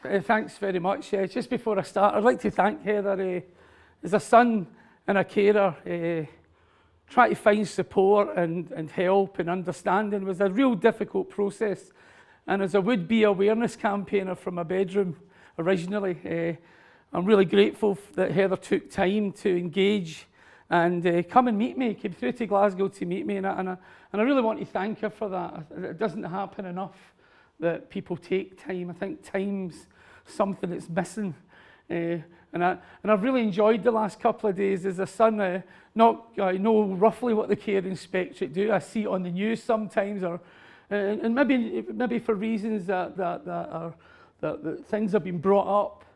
Thanks very much. Just before I start, I'd like to thank Heather. As a son and a carer, trying to find support and help and understanding was a real difficult process. And as a would-be awareness campaigner from my bedroom originally, I'm really grateful that Heather took time to engage and come and meet me, came through to Glasgow to meet me, and I really want to thank her for that. It doesn't happen enough that people take time. I think time's something that's missing. And I've really enjoyed the last couple of days as a son. I know roughly what the Care Inspectorate do. I see it on the news sometimes, and maybe for reasons that things have been brought up.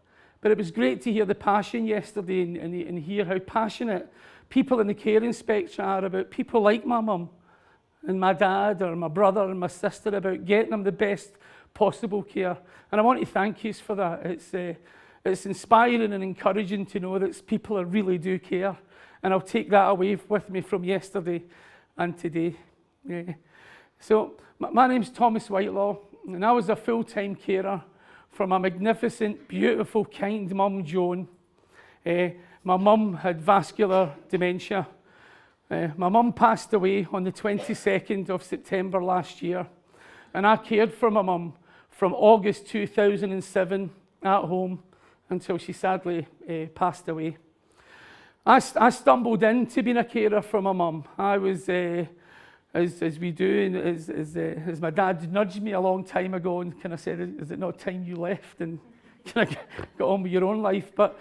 But it was great to hear the passion yesterday and hear how passionate people in the Care Inspectorate are about people like my mum and my dad or my brother and my sister, about getting them the best possible care. And I want to thank you for that. It's inspiring and encouraging to know that people really do care. And I'll take that away with me from yesterday and today. Yeah. So my name's Thomas Whitelaw, and I was a full-time carer for my magnificent, beautiful, kind mum, Joan. My mum had vascular dementia. My mum passed away on the 22nd of September last year, and I cared for my mum from August 2007 at home until she sadly passed away. I stumbled into being a carer for my mum. I was, as we do, and as my dad nudged me a long time ago and kind of said, "Is it not time you left and kind of got on with your own life?" But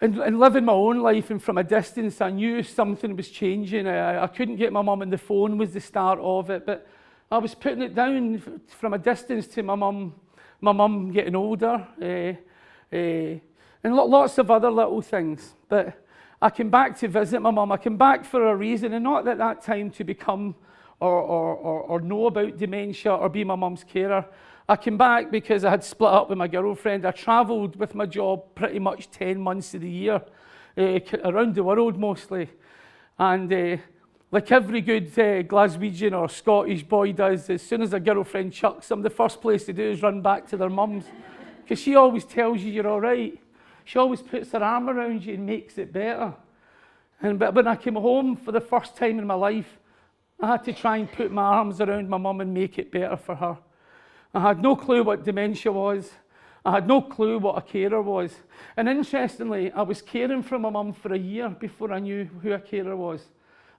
and living my own life, and from a distance, I knew something was changing. I couldn't get my mum on the phone was the start of it, but I was putting it down from a distance to my mum getting older, and lots of other little things. But I came back to visit my mum. I came back for a reason, and not at that time to become or know about dementia or be my mum's carer. I came back because I had split up with my girlfriend. I travelled with my job pretty much 10 months of the year, around the world mostly. And like every good Glaswegian or Scottish boy does, as soon as a girlfriend chucks them, the first place to do is run back to their mums. Because she always tells you you're all right. She always puts her arm around you and makes it better. But when I came home for the first time in my life, I had to try and put my arms around my mum and make it better for her. I had no clue what dementia was. I had no clue what a carer was. And interestingly, I was caring for my mum for a year before I knew who a carer was.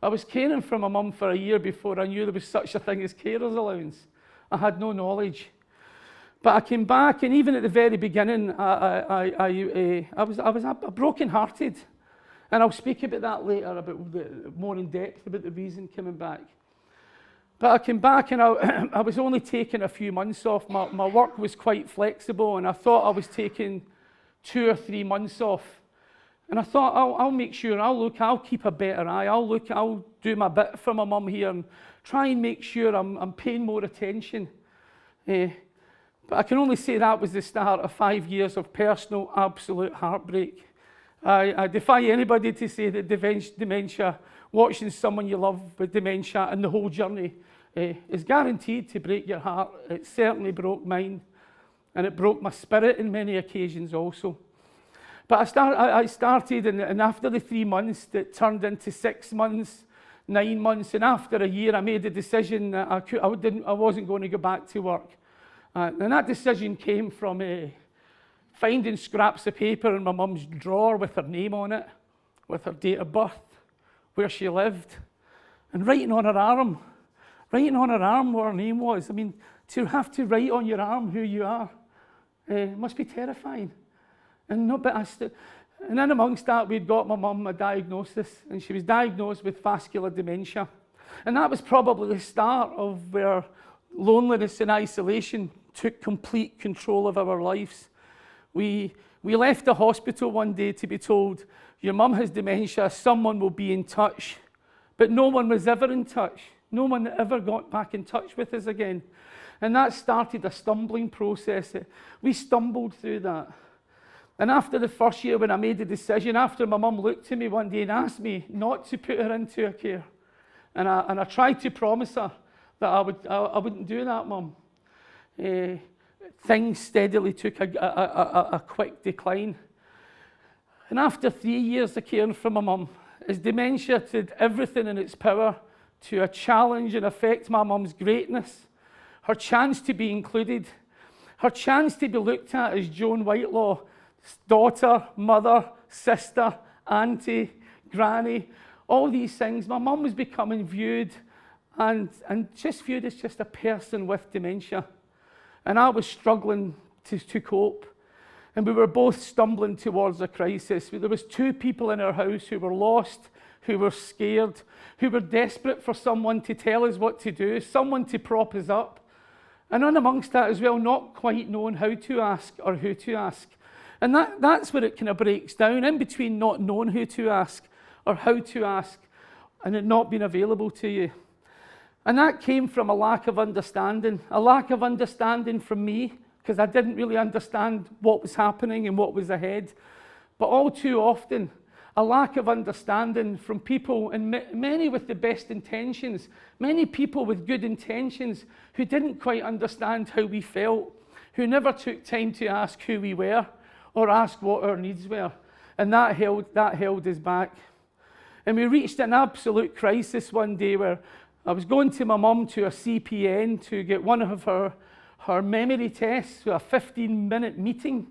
I was caring for my mum for a year before I knew there was such a thing as carer's allowance. I had no knowledge. But I came back, and even at the very beginning, I was broken-hearted. And I'll speak about that later, more in depth about the reason coming back. But I came back, and I was only taking a few months off. My work was quite flexible, and I thought I was taking 2 or 3 months off. And I thought, I'll make sure, I'll keep a better eye. I'll do my bit for my mum here and try and make sure I'm paying more attention. But I can only say that was the start of 5 years of personal, absolute heartbreak. I defy anybody to say that dementia, watching someone you love with dementia and the whole journey, is guaranteed to break your heart. It certainly broke mine, and it broke my spirit in many occasions also. But I started, and after the 3 months, it turned into 6 months, 9 months, and after a year, I made the decision that I wasn't going to go back to work. And that decision came from finding scraps of paper in my mum's drawer with her name on it, with her date of birth, where she lived, and writing on her arm what her name was. I mean, to have to write on your arm who you are, must be terrifying. And then amongst that, we'd got my mum a diagnosis, and she was diagnosed with vascular dementia. And that was probably the start of where loneliness and isolation took complete control of our lives. We left the hospital one day to be told, "Your mum has dementia, someone will be in touch." But no one was ever in touch. No one ever got back in touch with us again. And that started a stumbling process. We stumbled through that. And after the first year, when I made the decision, after my mum looked to me one day and asked me not to put her into a care, and I tried to promise her that I wouldn't do that, Mum. things steadily took a quick decline. And after 3 years of caring for my mum, as dementia did everything in its power to challenge and affect my mum's greatness, her chance to be included, her chance to be looked at as Joan Whitelaw, daughter, mother, sister, auntie, granny, all these things, my mum was becoming viewed and just viewed as just a person with dementia. And I was struggling to cope. And we were both stumbling towards a crisis. There was 2 people in our house who were lost, who were scared, who were desperate for someone to tell us what to do, someone to prop us up. And on amongst that as well, not quite knowing how to ask or who to ask. And that's where it kind of breaks down, in between not knowing who to ask or how to ask and it not being available to you. And that came from a lack of understanding from me, because I didn't really understand what was happening and what was ahead. But all too often, a lack of understanding from people, and many with the best intentions, many people with good intentions who didn't quite understand how we felt, who never took time to ask who we were or ask what our needs were. And that held us back. And we reached an absolute crisis one day where I was going to my mum to a CPN to get one of her memory tests, a 15-minute meeting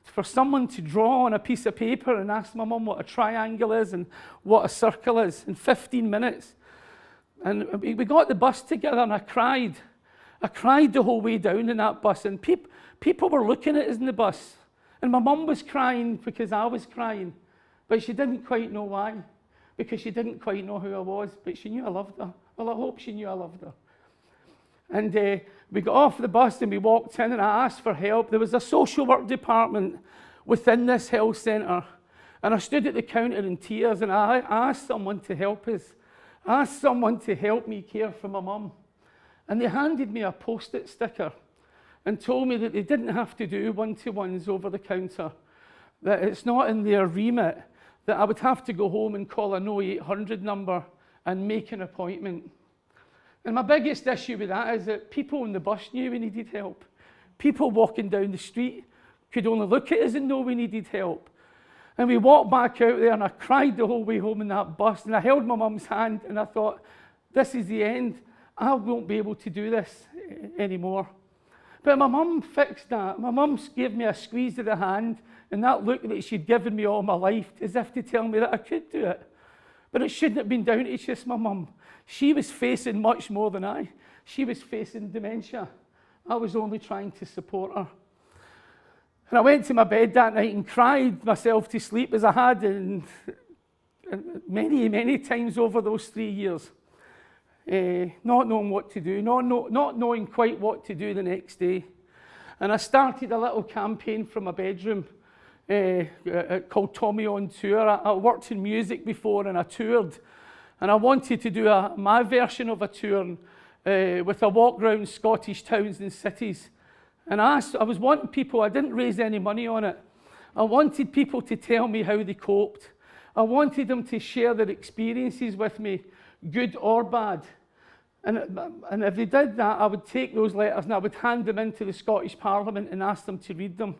for someone to draw on a piece of paper and ask my mum what a triangle is and what a circle is in 15 minutes. And we got the bus together and I cried. I cried the whole way down in that bus, and people were looking at us in the bus. And my mum was crying because I was crying, but she didn't quite know why, because she didn't quite know who I was, but she knew I loved her. Well, I hope she knew I loved her. And we got off the bus and we walked in and I asked for help. There was a social work department within this health centre. And I stood at the counter in tears and I asked someone to help us. I asked someone to help me care for my mum. And they handed me a post-it sticker and told me that they didn't have to do one-to-ones over the counter, that it's not in their remit, that I would have to go home and call an 0800 number and make an appointment. And my biggest issue with that is that people on the bus knew we needed help. People walking down the street could only look at us and know we needed help. And we walked back out there and I cried the whole way home in that bus, and I held my mum's hand and I thought, this is the end. I won't be able to do this anymore. But my mum fixed that. My mum gave me a squeeze of the hand and that look that she'd given me all my life, as if to tell me that I could do it. But it shouldn't have been down to just my mum. She was facing much more than I. She was facing dementia. I was only trying to support her. And I went to my bed that night and cried myself to sleep, as I had in many, many times over those 3 years. Not knowing what to do, not knowing quite what to do the next day. And I started a little campaign from my bedroom called Tommy on Tour. I worked in music before and I toured. And I wanted to do my version of a tour with a walk around Scottish towns and cities. And I was wanting people, I didn't raise any money on it. I wanted people to tell me how they coped. I wanted them to share their experiences with me, good or bad. And if they did that, I would take those letters and I would hand them into the Scottish Parliament and ask them to read them.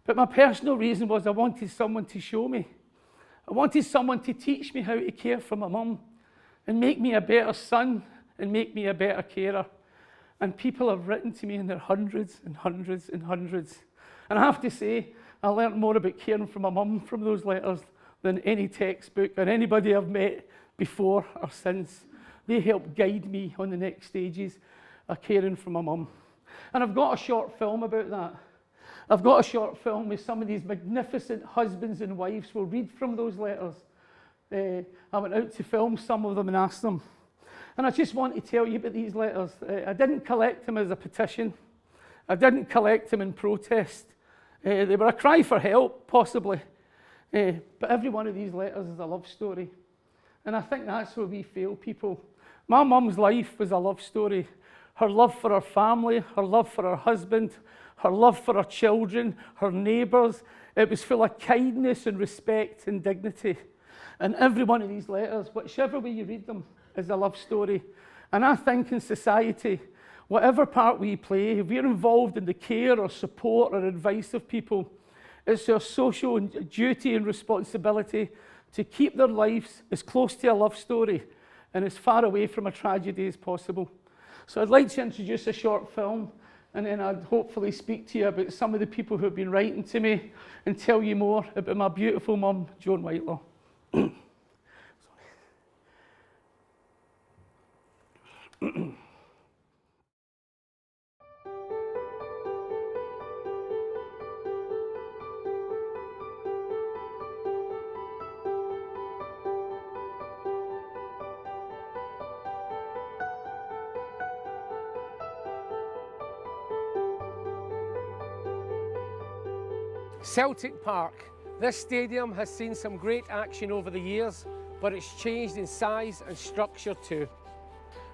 But my personal reason was I wanted someone to show me. I wanted someone to teach me how to care for my mum and make me a better son and make me a better carer. And people have written to me in their hundreds and hundreds and hundreds. And I have to say, I learned more about caring for my mum from those letters than any textbook or anybody I've met before or since. They helped guide me on the next stages of caring for my mum. And I've got a short film about that. I've got a short film with some of these magnificent husbands and wives who will read from those letters. I went out to film some of them and ask them. And I just want to tell you about these letters. I didn't collect them as a petition. I didn't collect them in protest. They were a cry for help, possibly. But every one of these letters is a love story. And I think that's where we fail people. My mum's life was a love story. Her love for her family, her love for her husband, her love for her children, her neighbours. It was full of kindness and respect and dignity. And every one of these letters, whichever way you read them, is a love story. And I think in society, Whatever part we play, if we're involved in the care or support or advice of people, it's our social duty and responsibility to keep their lives as close to a love story and as far away from a tragedy as possible. So I'd like to introduce a short film, and then I'd hopefully speak to you about some of the people who have been writing to me and tell you more about my beautiful mum, Joan Whitelaw. Celtic Park. This stadium has seen some great action over the years, but it's changed in size and structure too.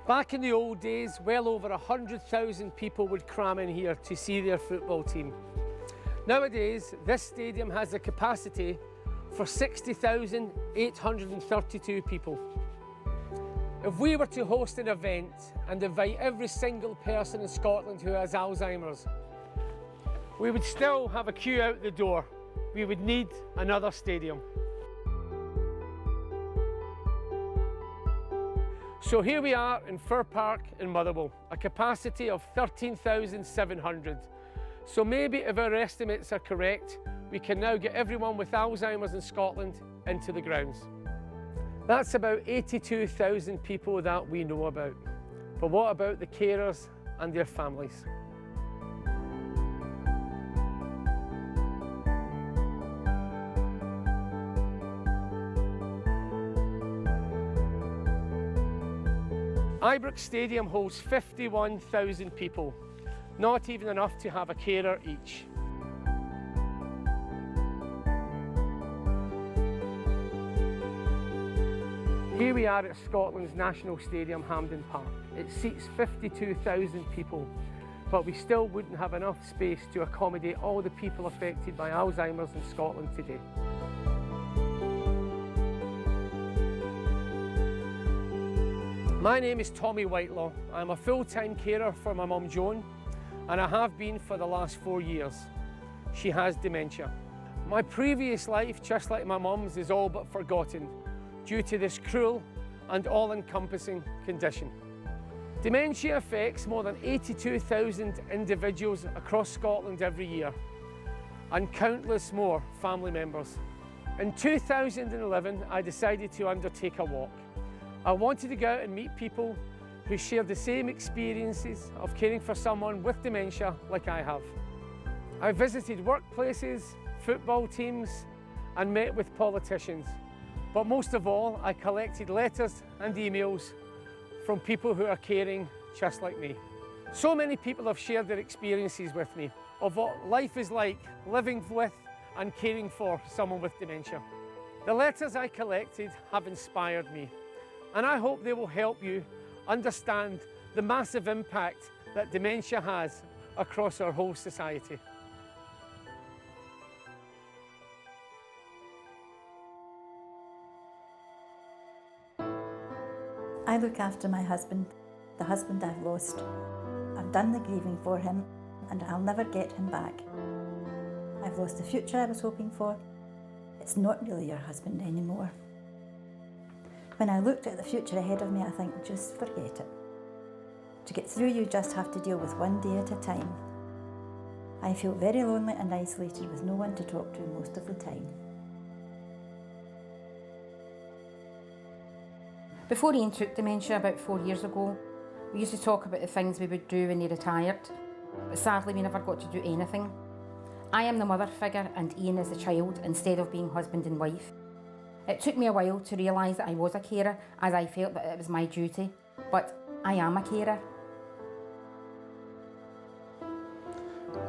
Back in the old days, well over 100,000 people would cram in here to see their football team. Nowadays, this stadium has a capacity for 60,832 people. If we were to host an event and invite every single person in Scotland who has Alzheimer's, we would still have a queue out the door. We would need another stadium. So here we are in Fir Park in Motherwell, a capacity of 13,700. So maybe if our estimates are correct, we can now get everyone with Alzheimer's in Scotland into the grounds. That's about 82,000 people that we know about. But what about the carers and their families? Ibrox Stadium holds 51,000 people, not even enough to have a carer each. Here we are at Scotland's National Stadium, Hampden Park. It seats 52,000 people, but we still wouldn't have enough space to accommodate all the people affected by Alzheimer's in Scotland today. My name is Tommy Whitelaw. I'm a full-time carer for my mum Joan, and I have been for the last 4 years. She has dementia. My previous life, just like my mum's, is all but forgotten due to this cruel and all-encompassing condition. Dementia affects more than 82,000 individuals across Scotland every year, and countless more family members. In 2011, I decided to undertake a walk. I wanted to go out and meet people who share the same experiences of caring for someone with dementia like I have. I visited workplaces, football teams, and met with politicians. But most of all, I collected letters and emails from people who are caring just like me. So many people have shared their experiences with me of what life is like living with and caring for someone with dementia. The letters I collected have inspired me, and I hope they will help you understand the massive impact that dementia has across our whole society. I look after my husband, the husband I've lost. I've done the grieving for him, and I'll never get him back. I've lost the future I was hoping for. It's not really your husband anymore. When I looked at the future ahead of me, I think, just forget it. To get through, you just have to deal with one day at a time. I feel very lonely and isolated with no one to talk to most of the time. Before Ian took dementia about 4 years ago, we used to talk about the things we would do when he retired, but sadly we never got to do anything. I am the mother figure and Ian is the child instead of being husband and wife. It took me a while to realise that I was a carer, as I felt that it was my duty, but I am a carer.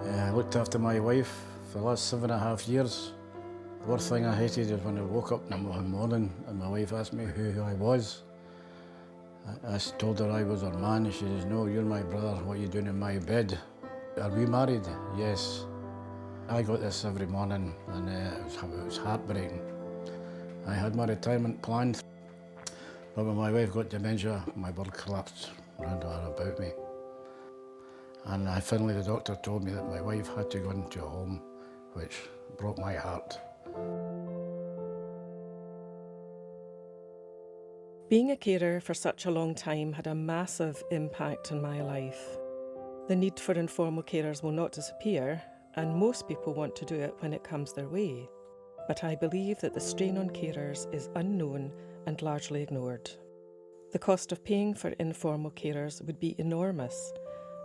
I looked after my wife for the last 7.5 years. The worst thing I hated is when I woke up in the morning and my wife asked me who I was. I told her I was her man, and she says, "No, you're my brother, what are you doing in my bed?" "Are we married?" "Yes." I got this every morning, and it was heartbreaking. I had my retirement planned, but when my wife got dementia, my world collapsed around her about me. And finally the doctor told me that my wife had to go into a home, which broke my heart. Being a carer for such a long time had a massive impact on my life. The need for informal carers will not disappear, and most people want to do it when it comes their way. But I believe that the strain on carers is unknown and largely ignored. The cost of paying for informal carers would be enormous,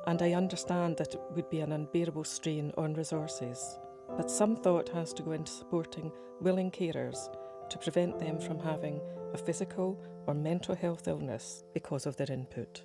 and I understand that it would be an unbearable strain on resources. But some thought has to go into supporting willing carers to prevent them from having a physical or mental health illness because of their input.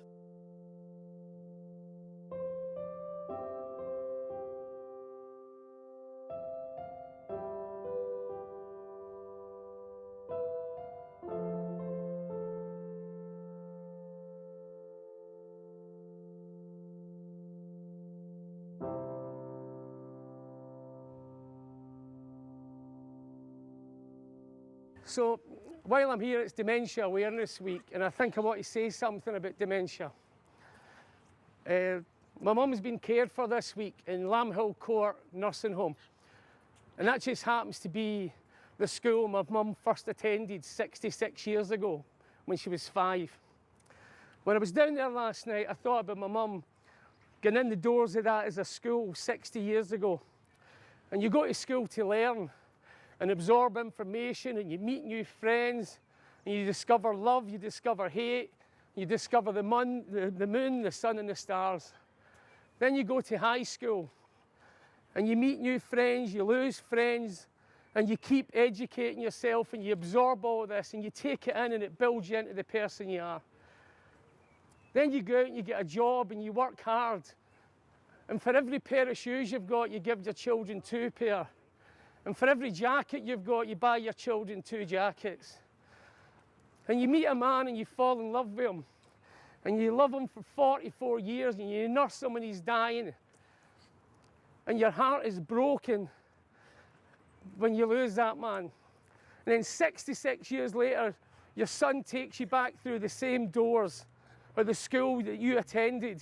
So while I'm here, it's Dementia Awareness Week, and I think I want to say something about dementia. My mum's been cared for this week in Lamb Hill Court Nursing Home, and that just happens to be the school my mum first attended 66 years ago when she was 5. When I was down there last night, I thought about my mum getting in the doors of that as a school 60 years ago. And you go to school to learn and absorb information, and you meet new friends, and you discover love, you discover hate, you discover the moon, the sun and the stars. Then you go to high school and you meet new friends, you lose friends, and you keep educating yourself, and you absorb all this and you take it in, and it builds you into the person you are. Then you go out and you get a job and you work hard, and for every pair of shoes you've got, you give your children 2 pair. And for every jacket you've got, you buy your children 2 jackets. And you meet a man and you fall in love with him. And you love him for 44 years, and you nurse him when he's dying. And your heart is broken when you lose that man. And then 66 years later, your son takes you back through the same doors of the school that you attended,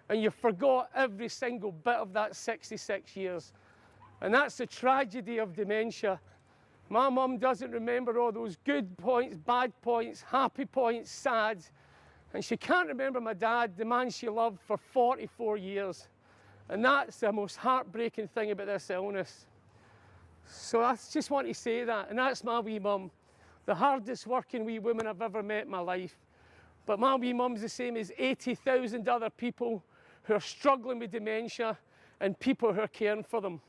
and you forgot every single bit of that 66 years. And that's the tragedy of dementia. My mum doesn't remember all those good points, bad points, happy points, sad. And she can't remember my dad, the man she loved, for 44 years. And that's the most heartbreaking thing about this illness. So I just want to say that. And that's my wee mum, the hardest working wee woman I've ever met in my life. But my wee mum's the same as 80,000 other people who are struggling with dementia, and people who are caring for them.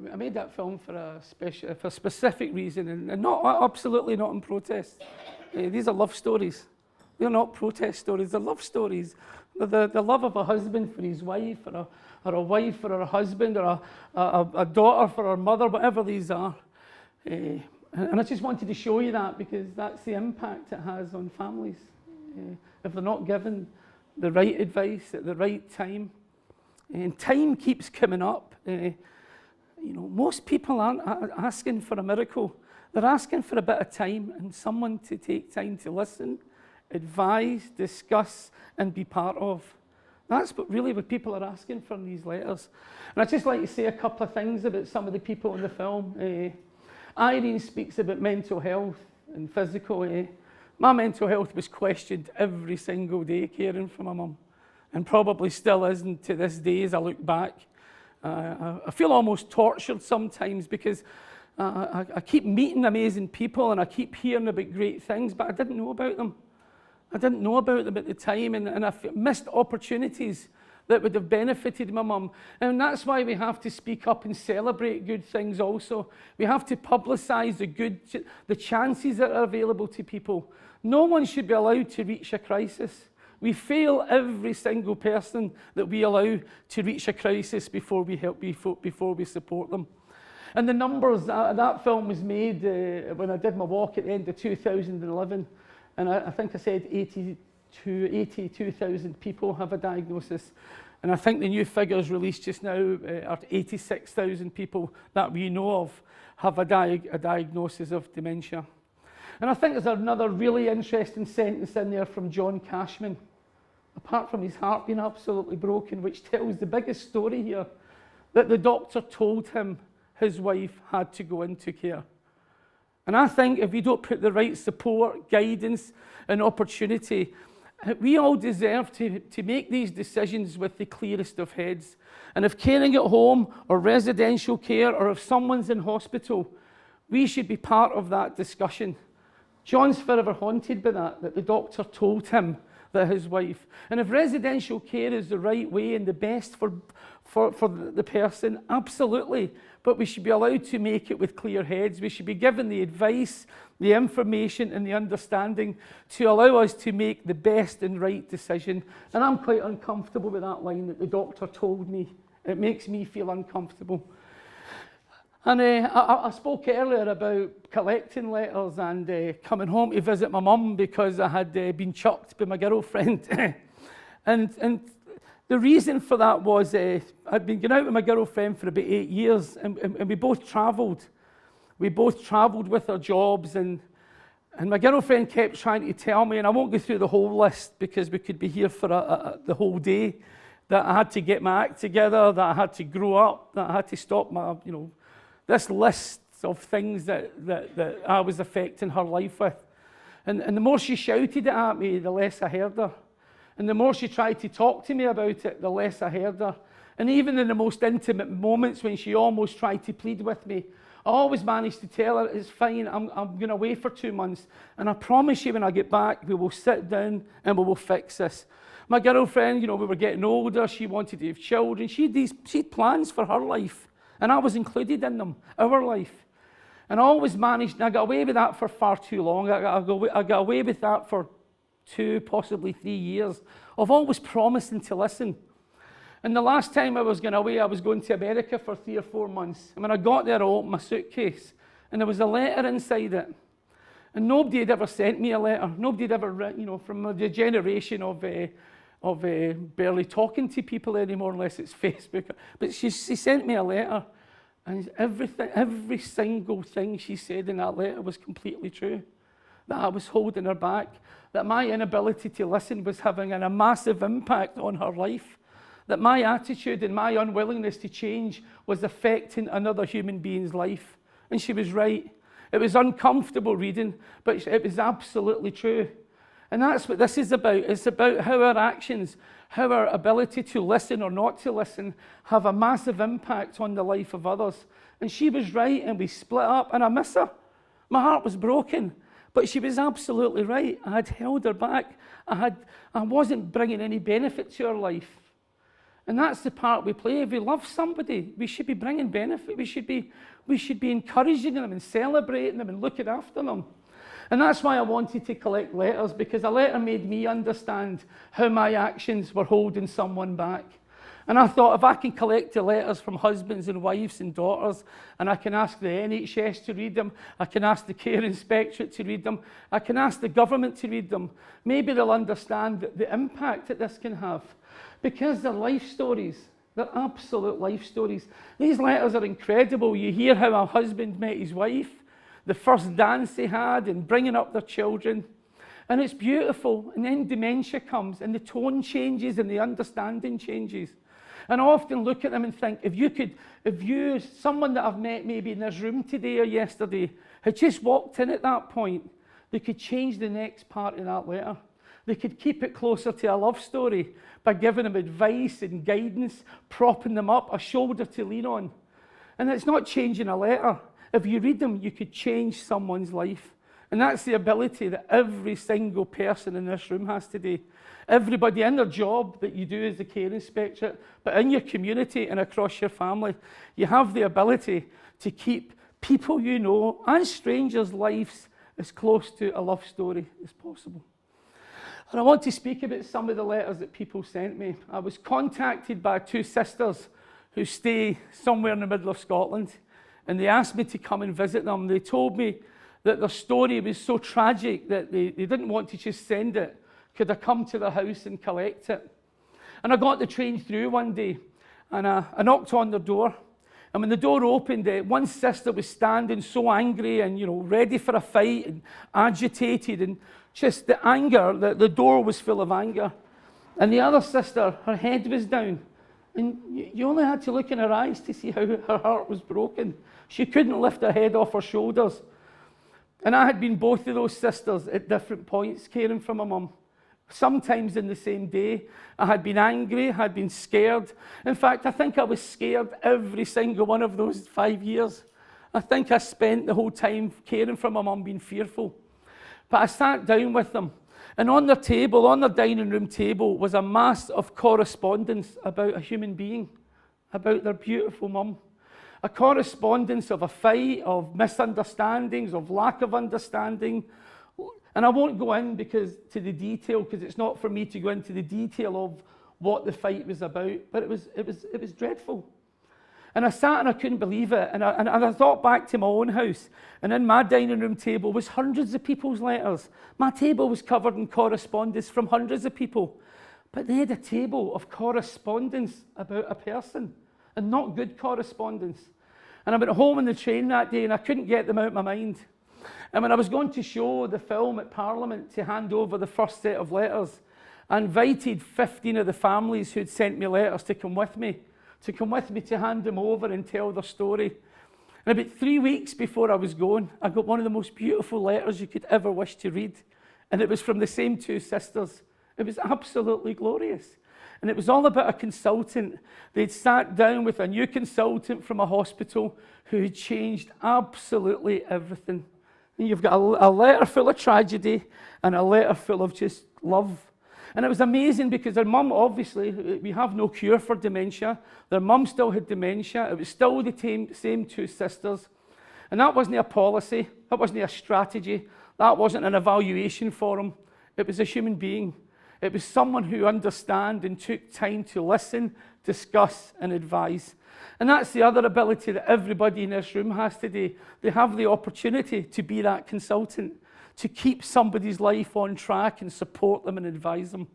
I made that film for a specific reason, and not absolutely not in protest. These are love stories. They're not protest stories. They're love stories. They're the love of a husband for his wife, or a wife for her husband, or a daughter for her mother, whatever these are. And I just wanted to show you that, because that's the impact it has on families if they're not given the right advice at the right time. And time keeps coming up. You know, most people aren't asking for a miracle. They're asking for a bit of time and someone to take time to listen, advise, discuss, and be part of. That's what people are asking for in these letters. And I'd just like to say a couple of things about some of the people in the film. Irene speaks about mental health and physical. My mental health was questioned every single day caring for my mum, and probably still isn't to this day as I look back. I feel almost tortured sometimes because I keep meeting amazing people and I keep hearing about great things, but I didn't know about them. I didn't know about them at the time, and I missed opportunities that would have benefited my mum. And that's why we have to speak up and celebrate good things also. We have to publicise the chances that are available to people. No one should be allowed to reach a crisis. We fail every single person that we allow to reach a crisis before we help, before we support them. And the numbers, that film was made when I did my walk at the end of 2011. And I think I said 82,000 people have a diagnosis. And I think the new figures released just now are 86,000 people that we know of have a diagnosis of dementia. And I think there's another really interesting sentence in there from John Cashman, apart from his heart being absolutely broken, which tells the biggest story here, that the doctor told him his wife had to go into care. And I think if we don't put the right support, guidance and opportunity, we all deserve to make these decisions with the clearest of heads. And if caring at home or residential care, or if someone's in hospital, we should be part of that discussion. John's forever haunted by that the doctor told him that his wife. And if residential care is the right way and the best for the person, absolutely. But we should be allowed to make it with clear heads. We should be given the advice, the information and the understanding to allow us to make the best and right decision. And I'm quite uncomfortable with that line that the doctor told me. It makes me feel uncomfortable. And I spoke earlier about collecting letters and coming home to visit my mum because I had been chucked by my girlfriend. and the reason for that was I'd been going out with my girlfriend for about 8 years, and we both travelled. We both travelled with our jobs, and my girlfriend kept trying to tell me, and I won't go through the whole list because we could be here for the whole day, that I had to get my act together, that I had to grow up, that I had to stop my, this list of things that I was affecting her life with. And the more she shouted it at me, the less I heard her. And the more she tried to talk to me about it, the less I heard her. And even in the most intimate moments when she almost tried to plead with me, I always managed to tell her, it's fine, I'm going away for 2 months. And I promise you when I get back, we will sit down and we will fix this. My girlfriend, we were getting older, she wanted to have children, she had plans for her life. And I was included in them, our life. And I always managed, and I got away with that for far too long. I got away with that for 2, possibly 3 years, of always promising to listen. And the last time I was going away, I was going to America for 3 or 4 months. And when I got there, I opened my suitcase, and there was a letter inside it. And nobody had ever sent me a letter. Nobody had ever, from the generation of barely talking to people anymore unless it's Facebook. But she sent me a letter, and every single thing she said in that letter was completely true. That I was holding her back, that my inability to listen was having a massive impact on her life, that my attitude and my unwillingness to change was affecting another human being's life. And she was right. It was uncomfortable reading, but it was absolutely true. And that's what this is about. It's about how our actions, how our ability to listen or not to listen have a massive impact on the life of others. And she was right, and we split up, and I miss her. My heart was broken, but she was absolutely right. I had held her back. I wasn't bringing any benefit to her life. And that's the part we play. If we love somebody, we should be bringing benefit. We should be encouraging them and celebrating them and looking after them. And that's why I wanted to collect letters, because a letter made me understand how my actions were holding someone back. And I thought, if I can collect the letters from husbands and wives and daughters, and I can ask the NHS to read them, I can ask the Care Inspectorate to read them, I can ask the government to read them, maybe they'll understand the impact that this can have. Because they're life stories. They're absolute life stories. These letters are incredible. You hear how a husband met his wife, the first dance they had, and bringing up their children. And it's beautiful. And then dementia comes, and the tone changes, and the understanding changes. And I often look at them and think, someone that I've met maybe in this room today or yesterday, had just walked in at that point, They could change the next part of that letter. They could keep it closer to a love story by giving them advice and guidance, propping them up, a shoulder to lean on. And it's not changing a letter. If you read them, you could change someone's life. And that's the ability that every single person in this room has today. Everybody in their job that you do as the care inspectorate, but in your community and across your family, you have the ability to keep people you know and strangers' lives as close to a love story as possible. And I want to speak about some of the letters that people sent me. I was contacted by two sisters who stay somewhere in the middle of Scotland, and they asked me to come and visit them. They told me that their story was so tragic that they didn't want to just send it. Could I come to their house and collect it? And I got the train through one day, and I knocked on their door. And when the door opened, one sister was standing so angry and, ready for a fight and agitated, and just the anger, the door was full of anger. And the other sister, her head was down. And you only had to look in her eyes to see how her heart was broken. She couldn't lift her head off her shoulders. And I had been both of those sisters at different points caring for my mum. Sometimes in the same day. I had been angry, I had been scared. In fact, I think I was scared every single one of those 5 years. I think I spent the whole time caring for my mum being fearful. But I sat down with them, and on their table, on their dining room table, was a mass of correspondence about a human being, about their beautiful mum. A correspondence of a fight, of misunderstandings, of lack of understanding. And I won't go in to the detail, because it's not for me to go into the detail of what the fight was about, but it was dreadful. And I sat and I couldn't believe it, and I thought back to my own house, and in my dining room table was hundreds of people's letters. My table was covered in correspondence from hundreds of people, but they had a table of correspondence about a person, and not good correspondence. And I went home on the train that day, and I couldn't get them out of my mind. And when I was going to show the film at Parliament to hand over the first set of letters, I invited 15 of the families who'd sent me letters to come with me to hand them over and tell their story. And about 3 weeks before I was going, I got one of the most beautiful letters you could ever wish to read. And it was from the same two sisters. It was absolutely glorious. And it was all about a consultant. They'd sat down with a new consultant from a hospital who had changed absolutely everything. And you've got a letter full of tragedy and a letter full of just love. And it was amazing because their mum, obviously, we have no cure for dementia. Their mum still had dementia. It was still the same two sisters. And that wasn't a policy. That wasn't a strategy. That wasn't an evaluation for them. It was a human being. It was someone who understood and took time to listen, discuss, and advise. And that's the other ability that everybody in this room has today. They have the opportunity to be that consultant, to keep somebody's life on track and support them and advise them.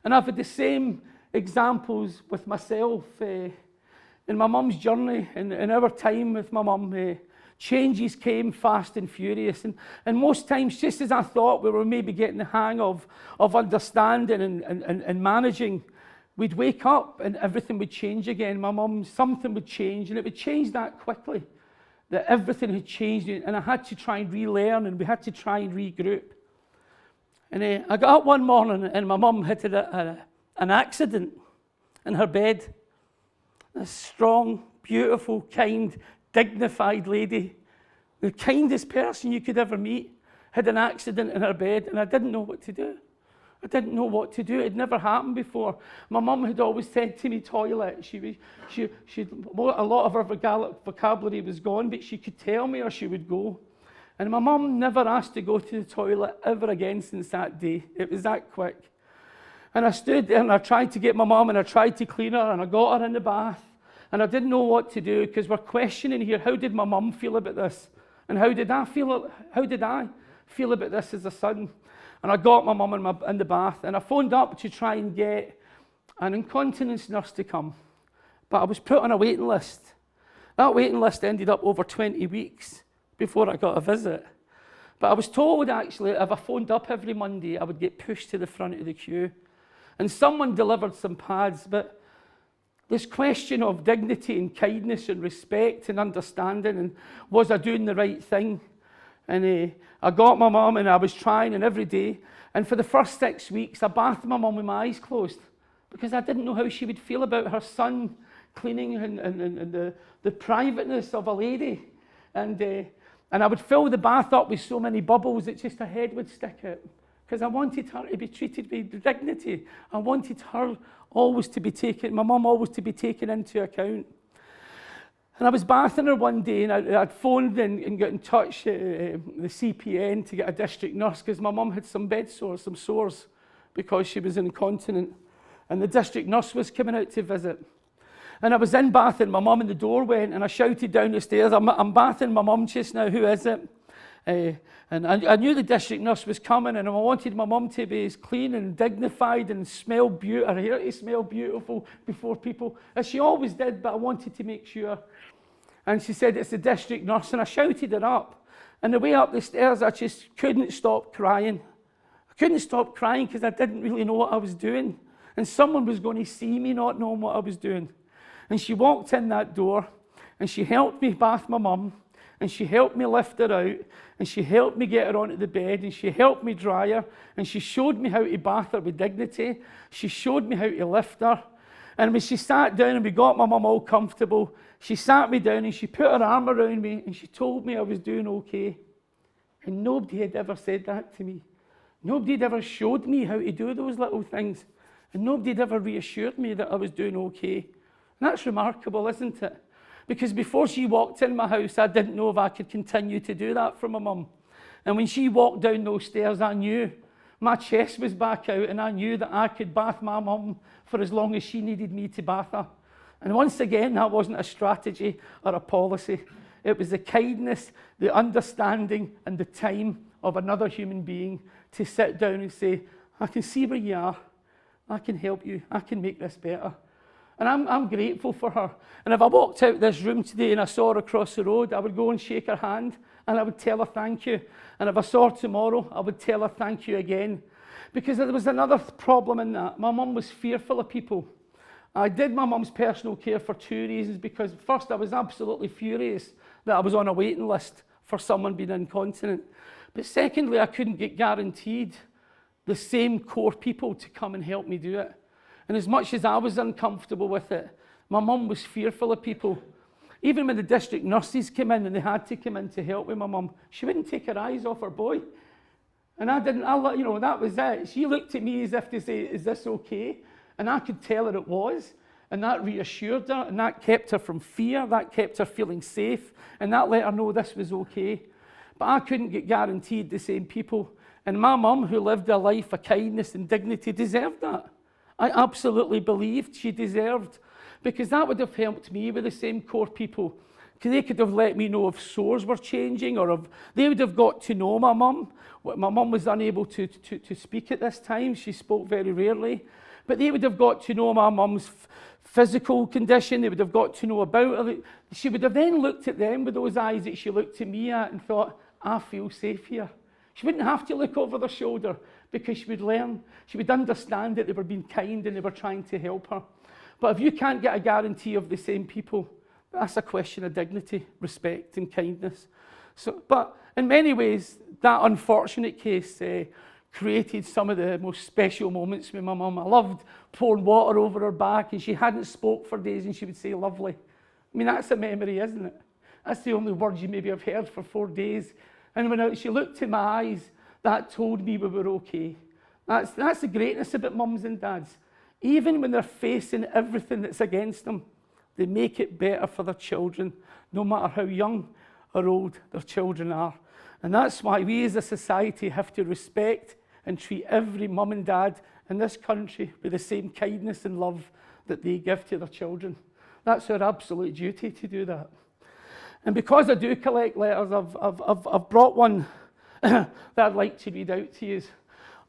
And I've had the same examples with myself in my mum's journey, in our time with my mum. Changes came fast and furious. And most times, just as I thought we were maybe getting the hang of understanding and managing, we'd wake up and everything would change again. My mum, something would change, and it would change that quickly, that everything had changed, and I had to try and relearn, and we had to try and regroup. And I got up one morning, and my mum had an accident in her bed. A strong, beautiful, kind, dignified lady, the kindest person you could ever meet, had an accident in her bed, and I didn't know what to do. I didn't know what to do. It never happened before. My mum had always said to me, toilet. A lot of her vocabulary was gone, but she could tell me or she would go. And my mum never asked to go to the toilet ever again since that day. It was that quick. And I stood there and I tried to get my mum, and I tried to clean her, and I got her in the bath. And I didn't know what to do, because we're questioning here, how did my mum feel about this? And how did I feel about this as a son? And I got my mum in the bath, and I phoned up to try and get an incontinence nurse to come. But I was put on a waiting list. That waiting list ended up over 20 weeks before I got a visit. But I was told, actually, if I phoned up every Monday, I would get pushed to the front of the queue. And someone delivered some pads, but this question of dignity and kindness and respect and understanding, and was I doing the right thing? And I got my mum, and I was trying, and every day. And for the first 6 weeks, I bathed my mum with my eyes closed because I didn't know how she would feel about her son cleaning and the privateness of a lady. And I would fill the bath up with so many bubbles that just her head would stick out because I wanted her to be treated with dignity. I wanted her always to be taken, my mum always to be taken into account. And I was bathing her one day, and I'd phoned and got in touch the CPN to get a district nurse because my mum had some bed sores, some sores, because she was incontinent. And the district nurse was coming out to visit. And I was in bathing my mum, and the door went, and I shouted down the stairs, I'm bathing my mum just now, who is it? And I knew the district nurse was coming, and I wanted my mum to be as clean and dignified and smell beautiful, her hair to smell beautiful before people, as she always did, but I wanted to make sure. And she said, it's the district nurse, and I shouted her up. And the way up the stairs, I just couldn't stop crying. I couldn't stop crying because I didn't really know what I was doing. And someone was going to see me not knowing what I was doing. And she walked in that door, and she helped me bath my mum, and she helped me lift her out, and she helped me get her onto the bed, and she helped me dry her, and she showed me how to bath her with dignity. She showed me how to lift her. And when she sat down and we got my mum all comfortable, she sat me down and she put her arm around me and she told me I was doing okay. And nobody had ever said that to me. Nobody had ever showed me how to do those little things. And nobody had ever reassured me that I was doing okay. And that's remarkable, isn't it? Because before she walked in my house, I didn't know if I could continue to do that for my mum. And when she walked down those stairs, I knew my chest was back out, and I knew that I could bath my mum for as long as she needed me to bath her. And once again, that wasn't a strategy or a policy. It was the kindness, the understanding, and the time of another human being to sit down and say, I can see where you are. I can help you. I can make this better. And I'm grateful for her. And if I walked out this room today and I saw her across the road, I would go and shake her hand and I would tell her thank you. And if I saw her tomorrow, I would tell her thank you again. Because there was another problem in that. My mum was fearful of people. I did my mum's personal care for two reasons. Because first, I was absolutely furious that I was on a waiting list for someone being incontinent. But secondly, I couldn't get guaranteed the same core people to come and help me do it. And as much as I was uncomfortable with it, my mum was fearful of people. Even when the district nurses came in and they had to come in to help with my mum, she wouldn't take her eyes off her boy. And that was it. She looked at me as if to say, is this okay? And I could tell her it was. And that reassured her, and that kept her from fear, that kept her feeling safe, and that let her know this was okay. But I couldn't get guaranteed the same people. And my mum, who lived a life of kindness and dignity, deserved that. I absolutely believed she deserved, because that would have helped me with the same core people. Because they could have let me know if sores were changing, or if they would have got to know my mum. My mum was unable to speak at this time. She spoke very rarely. But they would have got to know my mum's physical condition. They would have got to know about her. She would have then looked at them with those eyes that she looked at me at and thought, I feel safe here. She wouldn't have to look over their shoulder, because she would learn. She would understand that they were being kind and they were trying to help her. But if you can't get a guarantee of the same people, that's a question of dignity, respect and kindness. But in many ways, that unfortunate case created some of the most special moments with my mum. I loved pouring water over her back, and she hadn't spoke for days and she would say, lovely. I mean, that's a memory, isn't it? That's the only words you maybe have heard for 4 days. And when she looked in my eyes, that told me we were okay. That's the greatness about mums and dads. Even when they're facing everything that's against them, they make it better for their children, no matter how young or old their children are. And that's why we as a society have to respect and treat every mum and dad in this country with the same kindness and love that they give to their children. That's our absolute duty to do that. And because I do collect letters, I've brought one that I'd like to read out to you.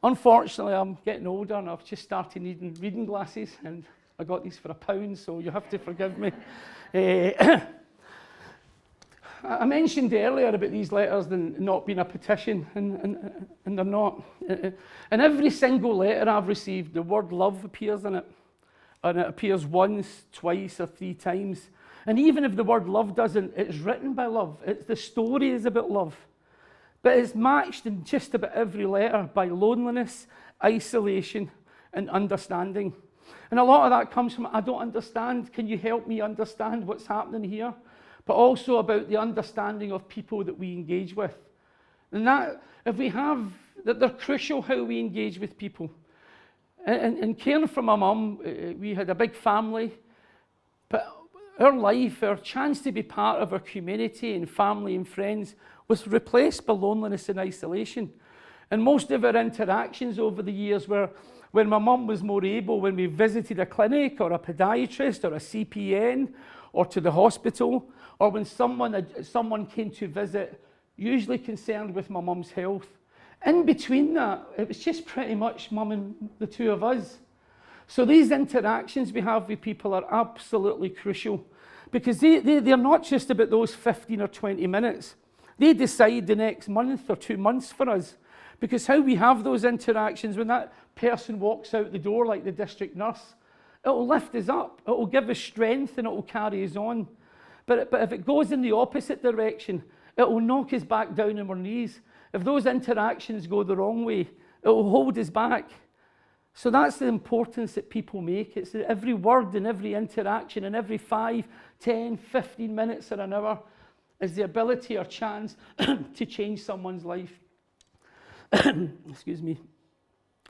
Unfortunately, I'm getting older and I've just started needing reading glasses, and I got these for £1, so you have to forgive me. I mentioned earlier about these letters not being a petition, and they're not. In every single letter I've received, the word love appears in it. And it appears once, twice, or 3 times. And even if the word love doesn't, it's written by love. The story is about love. But it's matched in just about every letter by loneliness, isolation, and understanding. And a lot of that comes from, I don't understand, can you help me understand what's happening here? But also about the understanding of people that we engage with. And that, if we have, that they're crucial how we engage with people. And caring for my mum, we had a big family, but our life, our chance to be part of our community and family and friends was replaced by loneliness and isolation. And most of our interactions over the years were when my mum was more able, when we visited a clinic or a podiatrist or a CPN or to the hospital, or when someone came to visit, usually concerned with my mum's health. In between that, it was just pretty much mum and the two of us. So these interactions we have with people are absolutely crucial, because they're not just about those 15 or 20 minutes. They decide the next month or 2 months for us, because how we have those interactions, when that person walks out the door like the district nurse, it will lift us up, it will give us strength, and it will carry us on. But if it goes in the opposite direction, it will knock us back down on our knees. If those interactions go the wrong way, it will hold us back. So that's the importance that people make. It's that every word and every interaction and every 5, 10, 15 minutes or an hour is the ability or chance to change someone's life. Excuse me.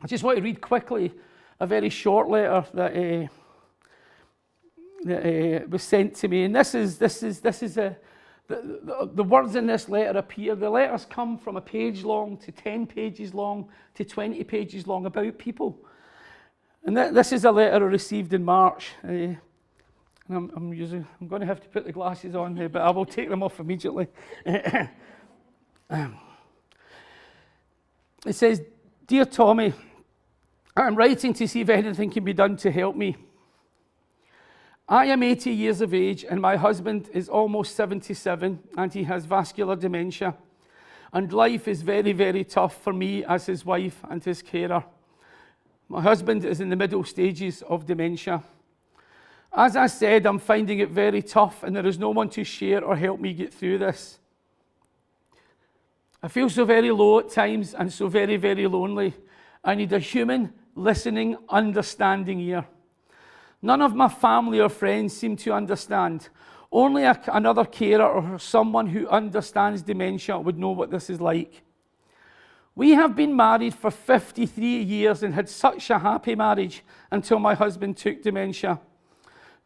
I just want to read quickly a very short letter that was sent to me. And this is the words in this letter appear. The letters come from a page long to 10 pages long to 20 pages long about people. And this is a letter I received in March. And I'm going to have to put the glasses on here, but I will take them off immediately. It says, "Dear Tommy, I'm writing to see if anything can be done to help me. I am 80 years of age and my husband is almost 77 and he has vascular dementia. And life is very, very tough for me as his wife and his carer. My husband is in the middle stages of dementia. As I said, I'm finding it very tough and there is no one to share or help me get through this. I feel so very low at times and so very, very lonely. I need a human, listening, understanding ear. None of my family or friends seem to understand. Only another carer or someone who understands dementia would know what this is like. We have been married for 53 years and had such a happy marriage until my husband took dementia.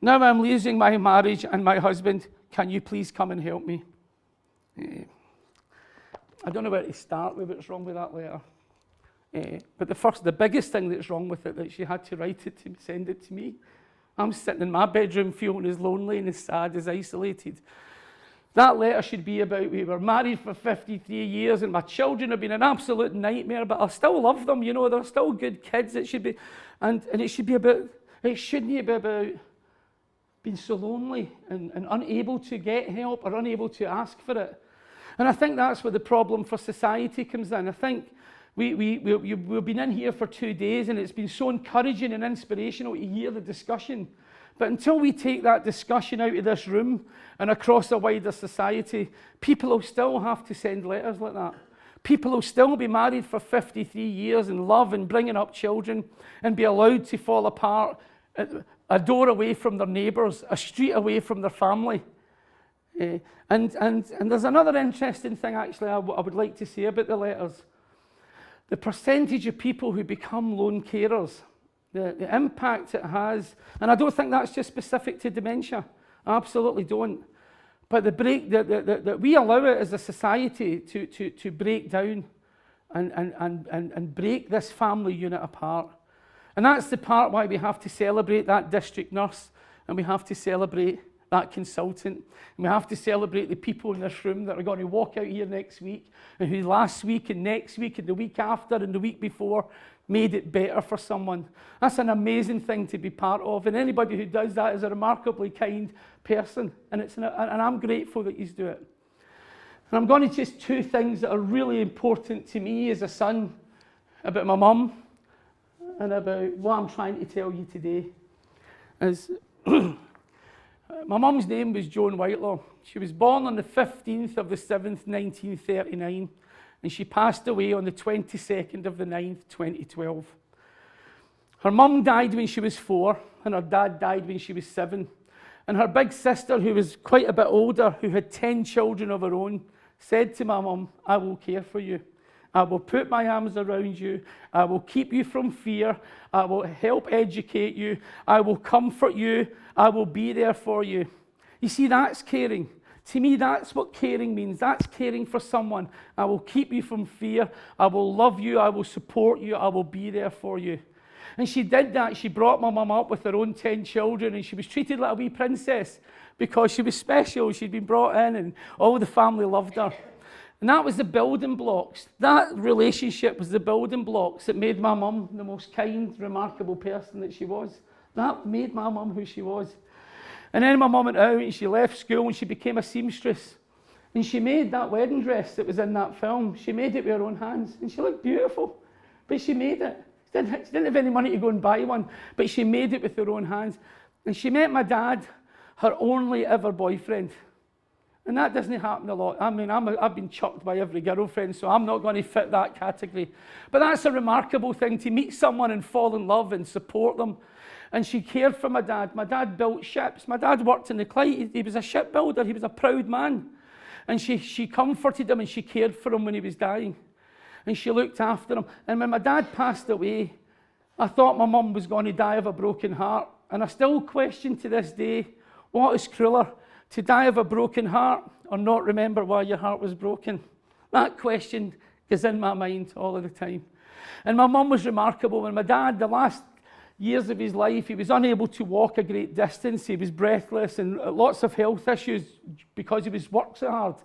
Now I'm losing my marriage and my husband. Can you please come and help me?" I don't know where to start with what's wrong with that letter. But the biggest thing that's wrong with it, that she had to write it to send it to me. I'm sitting in my bedroom feeling as lonely and as sad, as isolated. That letter should be about, we were married for 53 years and my children have been an absolute nightmare, but I still love them, you know, they're still good kids. It should be, and it should be about, it shouldn't be about being so lonely and unable to get help or unable to ask for it. And I think that's where the problem for society comes in. I think we've been in here for 2 days and it's been so encouraging and inspirational to hear the discussion. But until we take that discussion out of this room and across a wider society, people will still have to send letters like that. People will still be married for 53 years and love and bringing up children and be allowed to fall apart a door away from their neighbours, a street away from their family. And there's another interesting thing actually I would like to say about the letters. The percentage of people who become lone carers, the impact it has, and I don't think that's just specific to dementia. I absolutely don't. But that we allow it as a society to break down and break this family unit apart. And that's the part why we have to celebrate that district nurse and we have to celebrate that consultant. And we have to celebrate the people in this room that are going to walk out here next week and who last week and next week and the week after and the week before made it better for someone. That's an amazing thing to be part of. And anybody who does that is a remarkably kind person. And I'm grateful that you do it. And I'm going to just 2 things that are really important to me as a son about my mum and about what I'm trying to tell you today. Is my mum's name was Joan Whitelaw. She was born on the 15th of the 7th, 1939 and she passed away on the 22nd of the 9th, 2012. Her mum died when she was 4, and her dad died when she was 7. And her big sister, who was quite a bit older, who had 10 children of her own, said to my mum, I will care for you. I will put my arms around you. I will keep you from fear. I will help educate you. I will comfort you. I will be there for you. You see, that's caring. To me, that's what caring means. That's caring for someone. I will keep you from fear. I will love you. I will support you. I will be there for you. And she did that. She brought my mum up with her own 10 children, and she was treated like a wee princess because she was special. She'd been brought in, and all the family loved her. And that was the building blocks. That relationship was the building blocks that made my mum the most kind, remarkable person that she was. That made my mum who she was. And then my mum went out and she left school and she became a seamstress. And she made that wedding dress that was in that film. She made it with her own hands. And she looked beautiful, but she made it. She didn't have any money to go and buy one, but she made it with her own hands. And she met my dad, her only ever boyfriend. And that doesn't happen a lot. I mean, I've been chucked by every girlfriend, so I'm not going to fit that category. But that's a remarkable thing, to meet someone and fall in love and support them. And she cared for my dad. My dad built ships. My dad worked in the Clyde. He was a shipbuilder. He was a proud man. And she comforted him and she cared for him when he was dying. And she looked after him. And when my dad passed away, I thought my mum was going to die of a broken heart. And I still question to this day, what is crueler, to die of a broken heart or not remember why your heart was broken? That question is in my mind all of the time. And my mum was remarkable. When my dad, the last years of his life, he was unable to walk a great distance. He was breathless and lots of health issues because he was worked so hard.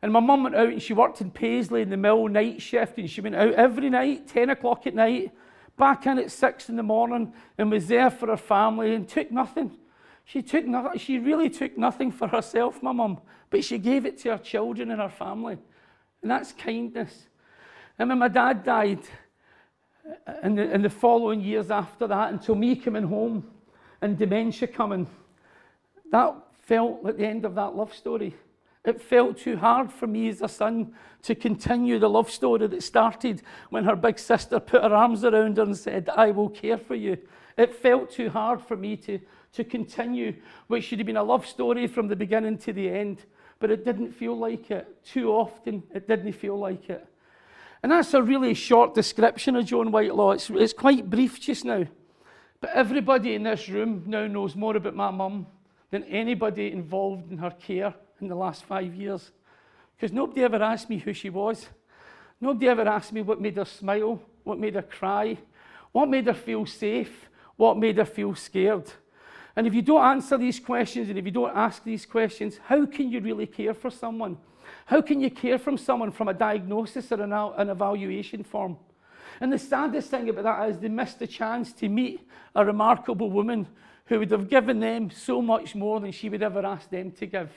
And my mum went out and she worked in Paisley in the mill night shift, and she went out every night, 10 o'clock at night, back in at 6 in the morning, and was there for her family and took nothing. She really took nothing for herself, my mum, but she gave it to her children and her family. And that's kindness. And when my dad died, in the following years after that, until me coming home and dementia coming, that felt like the end of that love story. It felt too hard for me as a son to continue the love story that started when her big sister put her arms around her and said, I will care for you. It felt too hard for me to continue, which should have been a love story from the beginning to the end, but it didn't feel like it. Too often, it didn't feel like it. And that's a really short description of Joan Whitelaw. It's quite brief just now. But everybody in this room now knows more about my mum than anybody involved in her care in the last 5 years. Because nobody ever asked me who she was. Nobody ever asked me what made her smile, what made her cry, what made her feel safe, what made her feel scared. And if you don't answer these questions and if you don't ask these questions, how can you really care for someone? How can you care for someone from a diagnosis or an evaluation form? And the saddest thing about that is they missed the chance to meet a remarkable woman who would have given them so much more than she would ever ask them to give.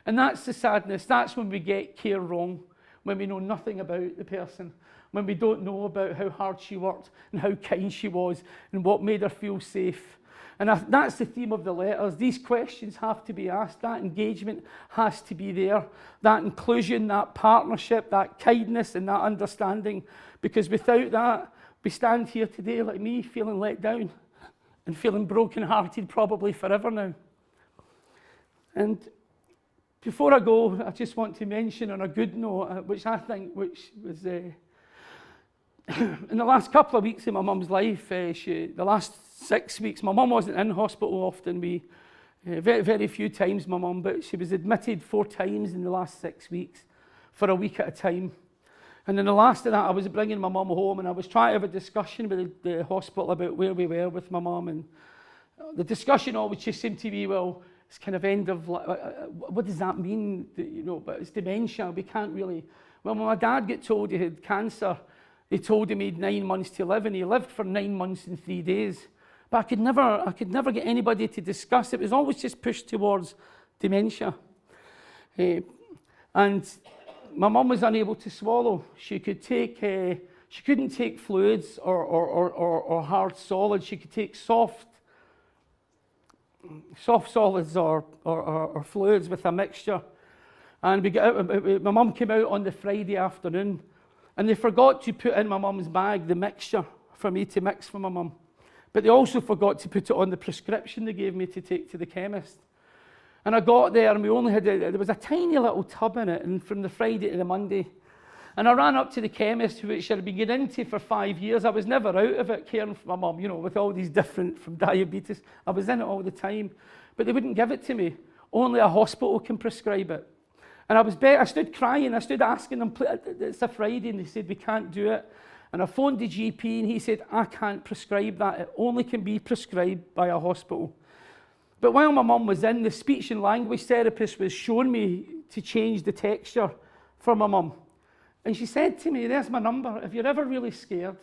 And that's the sadness. That's when we get care wrong, when we know nothing about the person, when we don't know about how hard she worked and how kind she was and what made her feel safe. And that's the theme of the letters. These questions have to be asked. That engagement has to be there. That inclusion, that partnership, that kindness and that understanding. Because without that, we stand here today like me, feeling let down and feeling broken-hearted probably forever now. And before I go, I just want to mention on a good note, which was in the last couple of weeks in my mum's life, the last 6 weeks, my mum wasn't in hospital often. Very, very few times, my mum, but she was admitted 4 times in the last 6 weeks for a week at a time. And in the last of that, I was bringing my mum home and I was trying to have a discussion with the hospital about where we were with my mum. And the discussion always just seemed to be, well, it's kind of end of, what does that mean? But it's dementia, we can't really. Well, when my dad got told he had cancer, they told him he had 9 months to live, and he lived for 9 months and 3 days. But I could never get anybody to discuss it. It was always just pushed towards dementia. And my mum was unable to swallow. She couldn't take fluids or hard solids. She could take soft solids or fluids with a mixture. And we got out, my mum came out on the Friday afternoon, and they forgot to put in my mum's bag the mixture for me to mix for my mum. But they also forgot to put it on the prescription they gave me to take to the chemist. And I got there, and we only had, there was a tiny little tub in it, and from the Friday to the Monday. And I ran up to the chemist, which I'd been getting into for 5 years. I was never out of it, caring for my mum, you know, with all these different, from diabetes. I was in it all the time. But they wouldn't give it to me. Only a hospital can prescribe it. And I stood crying, I stood asking them, it's a Friday, and they said, we can't do it. And I phoned the GP, and he said, I can't prescribe that. It only can be prescribed by a hospital. But while my mum was in, the speech and language therapist was showing me to change the texture for my mum. And she said to me, there's my number, if you're ever really scared,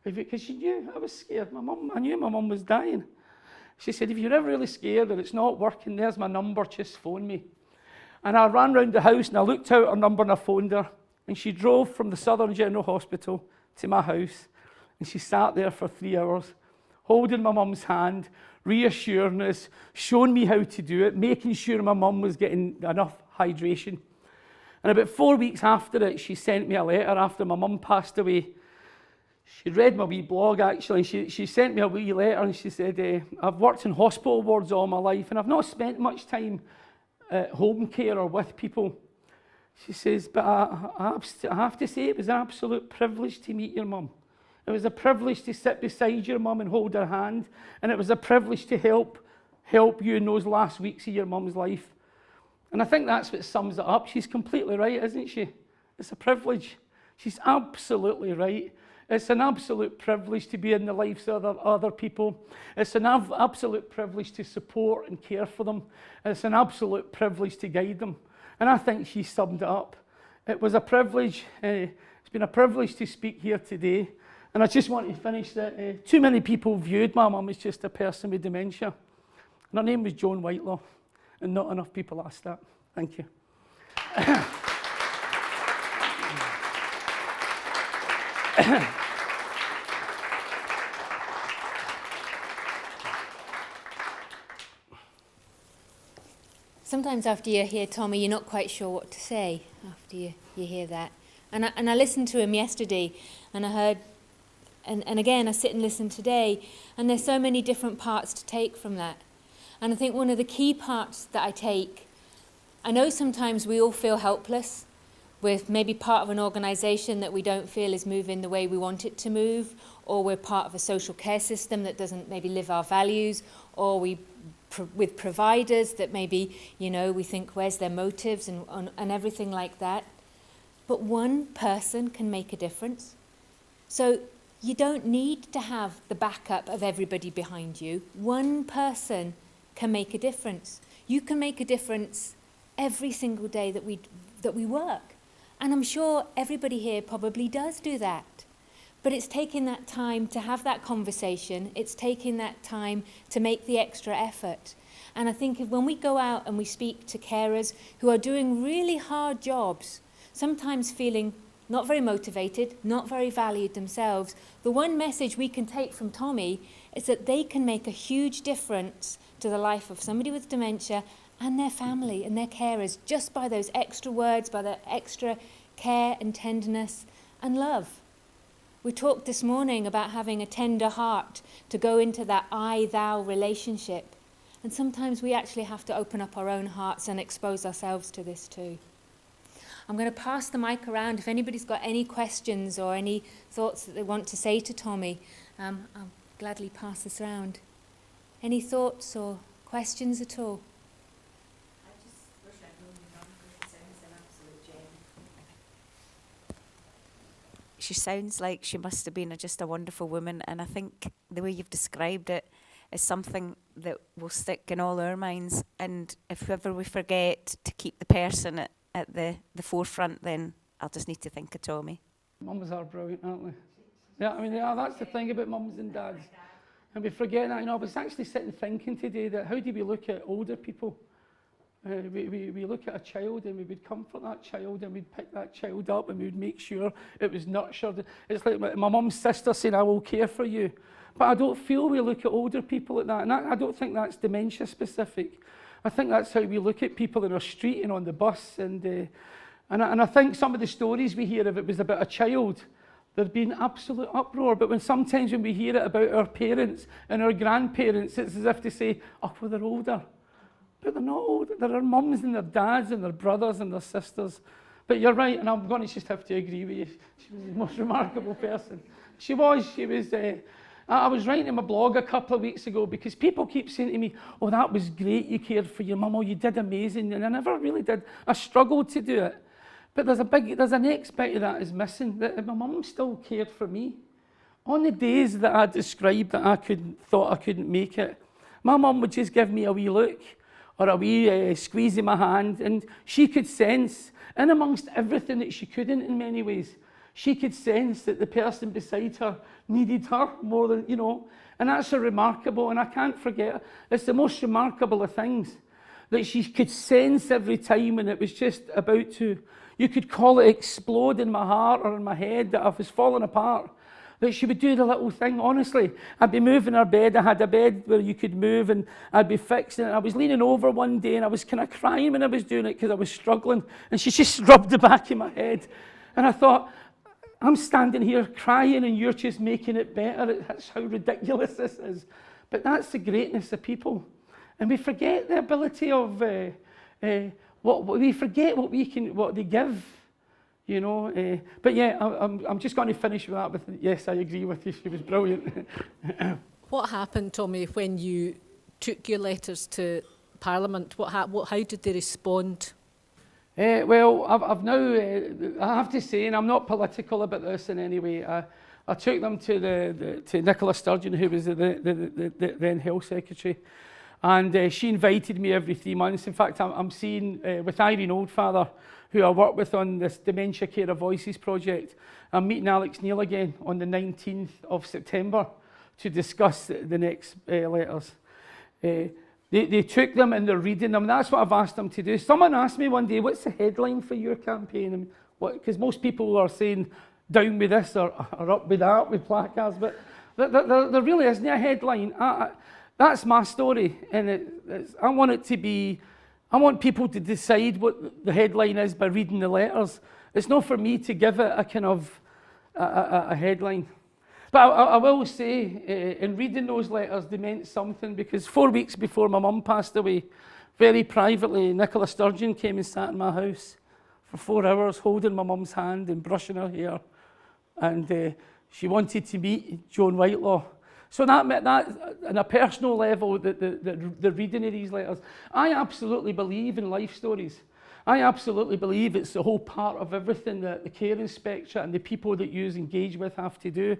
because she knew I was scared. I knew my mum was dying. She said, if you're ever really scared or it's not working, there's my number, just phone me. And I ran round the house and I looked out her number and I phoned her. And she drove from the Southern General Hospital to my house. And she sat there for 3 hours, holding my mum's hand, reassuring us, showing me how to do it, making sure my mum was getting enough hydration. And about 4 weeks after it, she sent me a letter after my mum passed away. She'd read my wee blog, actually, and she sent me a wee letter, and she said, I've worked in hospital wards all my life, and I've not spent much time at home care or with people. She says, but I have to say it was an absolute privilege to meet your mum. It was a privilege to sit beside your mum and hold her hand, and it was a privilege to help you in those last weeks of your mum's life. And I think that's what sums it up. She's completely right, isn't she? It's a privilege. She's absolutely right. It's an absolute privilege to be in the lives of other people. It's an absolute privilege to support and care for them. It's an absolute privilege to guide them. And I think she summed it up. It was a privilege. It's been a privilege to speak here today. And I just want to finish that. Too many people viewed my mum as just a person with dementia. And her name was Joan Whitelaw. And not enough people asked that. Thank you. Sometimes after you hear Tommy, you're not quite sure what to say after you hear that. And I listened to him yesterday, and I heard, and again I sit and listen today, and there's so many different parts to take from that. And I think one of the key parts that I take, I know sometimes we all feel helpless with maybe part of an organisation that we don't feel is moving the way we want it to move, or we're part of a social care system that doesn't maybe live our values, or with providers that maybe, you know, we think where's their motives and everything like that. But one person can make a difference. So you don't need to have the backup of everybody behind you. One person can make a difference. You can make a difference every single day that we work. And I'm sure everybody here probably does do that. But it's taking that time to have that conversation. It's taking that time to make the extra effort. And I think when we go out and we speak to carers who are doing really hard jobs, sometimes feeling not very motivated, not very valued themselves, the one message we can take from Tommy is that they can make a huge difference to the life of somebody with dementia and their family and their carers just by those extra words, by the extra care and tenderness and love. We talked this morning about having a tender heart to go into that I-thou relationship. And sometimes we actually have to open up our own hearts and expose ourselves to this too. I'm going to pass the mic around. If anybody's got any questions or any thoughts that they want to say to Tommy, I'll gladly pass this around. Any thoughts or questions at all? I just wish I'd known your mum, because she sounds an absolute gem. She sounds like she must have been just a wonderful woman, and I think the way you've described it is something that will stick in all our minds. And if ever we forget to keep the person at the forefront, then I'll just need to think of Tommy. Mums are brilliant, aren't they? Yeah, I mean, that's the thing about mums and dads. And we forget that. You know, I was actually sitting thinking today that how do we look at older people? We look at a child and we would comfort that child and we'd pick that child up and we would make sure it was nurtured. It's like my mum's sister saying, I will care for you. But I don't feel we look at older people like that. And I don't think that's dementia specific. I think that's how we look at people in our street and on the bus. And I think some of the stories we hear, if it was about a child, there'd been absolute uproar. But sometimes when we hear it about our parents and our grandparents, it's as if to say, oh, well, they're older. But they're not older. They're our mums and their dads and their brothers and their sisters. But you're right, and I'm going to just have to agree with you. She was the most remarkable person. She was. I was writing in my blog a couple of weeks ago because people keep saying to me, oh, that was great, you cared for your mum, oh, you did amazing. And I never really did. I struggled to do it. But there's an aspect of that is missing, that my mum still cared for me. On the days that I described that I thought I couldn't make it, my mum would just give me a wee look or a wee squeeze in my hand, and she could sense, in amongst everything that she couldn't in many ways, she could sense that the person beside her needed her more than, and that's a remarkable, and I can't forget, it's the most remarkable of things, that she could sense every time when it was just about to, you could call it explode in my heart or in my head, that I was falling apart, that she would do the little thing. Honestly, I'd be moving her bed. I had a bed where you could move, and I'd be fixing it. I was leaning over one day, and I was kind of crying when I was doing it because I was struggling, and she just rubbed the back of my head. And I thought, I'm standing here crying, and you're just making it better. That's how ridiculous this is. But that's the greatness of people. And we forget the ability of, we forget what they give. But yeah, I'm just going to finish with that. Yes, I agree with you. She was brilliant. What happened, Tommy, when you took your letters to Parliament? How did they respond? Well, I've now, I have to say, and I'm not political about this in any way. I took them to Nicola Sturgeon, who was the then Health Secretary, and she invited me every 3 months. In fact, I'm seeing with Irene Oldfather, who I work with on this Dementia Carer Voices project. I'm meeting Alex Neil again on the 19th of September to discuss the next letters. They took them and they're reading them. That's what I've asked them to do. Someone asked me one day, what's the headline for your campaign? Because most people are saying, down with this or up with that with placards, but there really isn't a headline. That's my story, and I want it to be, I want people to decide what the headline is by reading the letters. It's not for me to give it a kind of a headline. But I will say, in reading those letters, they meant something, because 4 weeks before my mum passed away, very privately, Nicola Sturgeon came and sat in my house for 4 hours, holding my mum's hand and brushing her hair. And she wanted to meet Joan Whitelaw. So that meant that, on a personal level, the reading of these letters. I absolutely believe in life stories. I absolutely believe it's the whole part of everything that the care inspectorate and the people that you engage with have to do.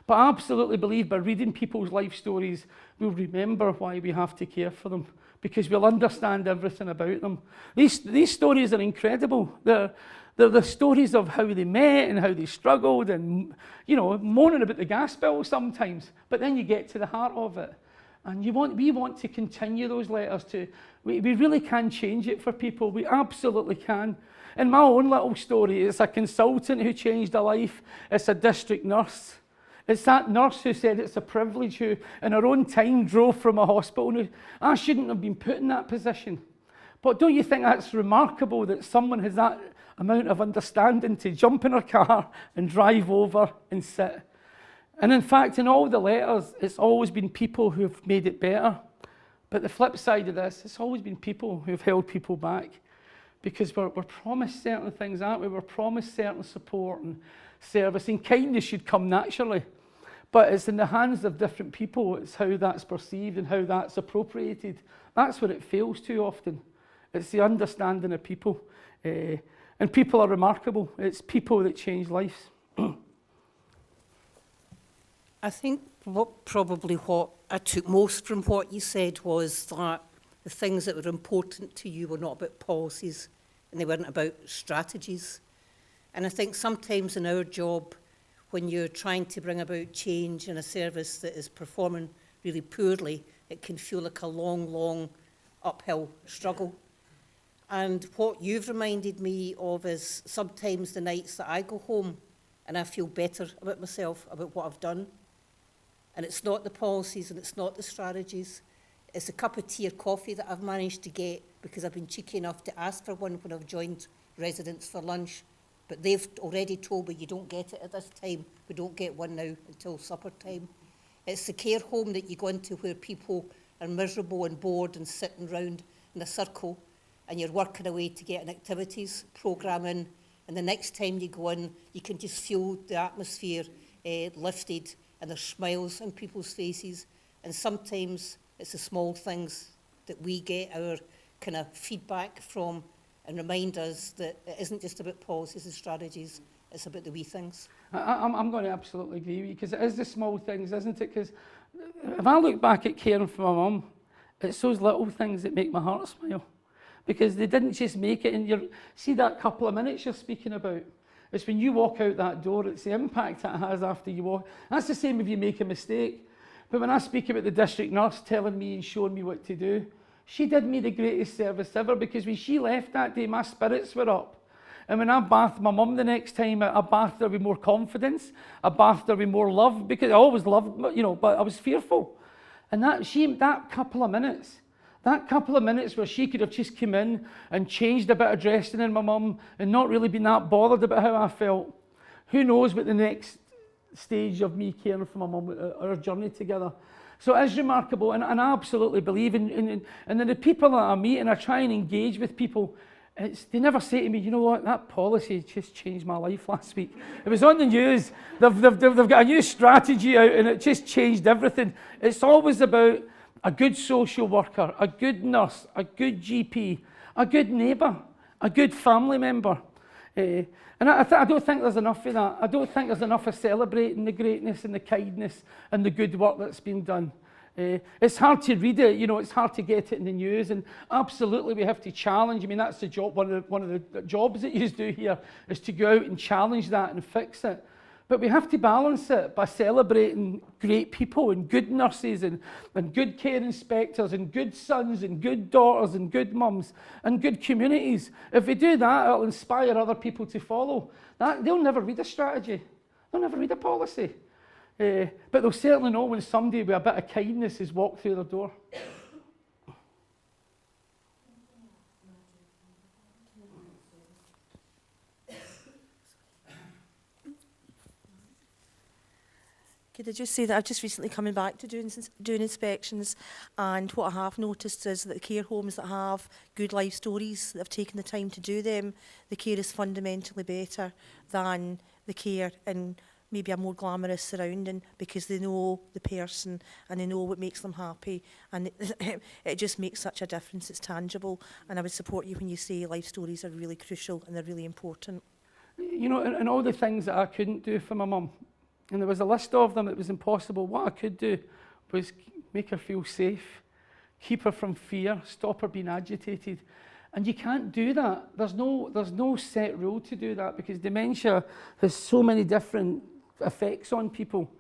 But I absolutely believe by reading people's life stories, we'll remember why we have to care for them, because we'll understand everything about them. These stories are incredible. They're the stories of how they met and how they struggled and, moaning about the gas bill sometimes. But then you get to the heart of it. And we want to continue those letters we really can change it for people. We absolutely can. In my own little story, it's a consultant who changed a life. It's a district nurse. It's that nurse who said it's a privilege, who in her own time drove from a hospital. I shouldn't have been put in that position. But don't you think that's remarkable that someone has that amount of understanding to jump in her car and drive over and sit? And in fact, in all the letters, it's always been people who've made it better. But the flip side of this, it's always been people who've held people back, because we're promised certain things, aren't we? We're promised certain support and service, and kindness should come naturally. But it's in the hands of different people. It's how that's perceived and how that's appropriated. That's where it fails too often. It's the understanding of people. And people are remarkable. It's people that change lives. I think what I took most from what you said was that the things that were important to you were not about policies and they weren't about strategies. And I think sometimes in our job, when you're trying to bring about change in a service that is performing really poorly, it can feel like a long, long uphill struggle. And what you've reminded me of is sometimes the nights that I go home and I feel better about myself, about what I've done. And it's not the policies and it's not the strategies. It's a cup of tea or coffee that I've managed to get because I've been cheeky enough to ask for one when I've joined residents for lunch. But they've already told me you don't get it at this time. We don't get one now until supper time. It's the care home that you go into where people are miserable and bored and sitting round in a circle, and you're working away to get an activities programme in, and the next time you go in, you can just feel the atmosphere lifted, and there's smiles on people's faces. And sometimes it's the small things that we get our kind of feedback from and remind us that it isn't just about policies and strategies, it's about the wee things. I'm going to absolutely agree with you, because it is the small things, isn't it? Because if I look back at caring for my mum, it's those little things that make my heart smile. Because they didn't just make it, and you see that couple of minutes you're speaking about. It's when you walk out that door, it's the impact it has after you walk. That's the same if you make a mistake. But when I speak about the district nurse telling me and showing me what to do, she did me the greatest service ever, because when she left that day, my spirits were up. And when I bathed my mum the next time, I bathed her with more confidence. I bathed her with more love, because I always loved, but I was fearful. And that couple of minutes where she could have just come in and changed a bit of dressing in my mum and not really been that bothered about how I felt. Who knows what the next stage of me caring for my mum, our journey together. So it is remarkable, and I absolutely believe in and then the people that I meet and I try and engage with people, they never say to me, you know what, that policy just changed my life last week. It was on the news, they've got a new strategy out and it just changed everything. It's always about a good social worker, a good nurse, a good GP, a good neighbour, a good family member. And I don't think there's enough of that. I don't think there's enough of celebrating the greatness and the kindness and the good work that's been done. It's hard to read it, it's hard to get it in the news, and absolutely we have to challenge. I mean, that's the job. One of the jobs that you do here is to go out and challenge that and fix it. But we have to balance it by celebrating great people and good nurses and good care inspectors and good sons and good daughters and good mums and good communities. If we do that, it'll inspire other people to follow. They'll never read a strategy. They'll never read a policy. But they'll certainly know when somebody with a bit of kindness has walked through their door. Could I just say that I've just recently coming back to doing inspections, and what I have noticed is that the care homes that have good life stories, that have taken the time to do them, the care is fundamentally better than the care in maybe a more glamorous surrounding, because they know the person and they know what makes them happy, and it just makes such a difference. It's tangible, and I would support you when you say life stories are really crucial and they're really important. And all the things that I couldn't do for my mum, and there was a list of them that was impossible. What I could do was make her feel safe, keep her from fear, stop her being agitated. And you can't do that. There's no set rule to do that, because dementia has so many different effects on people.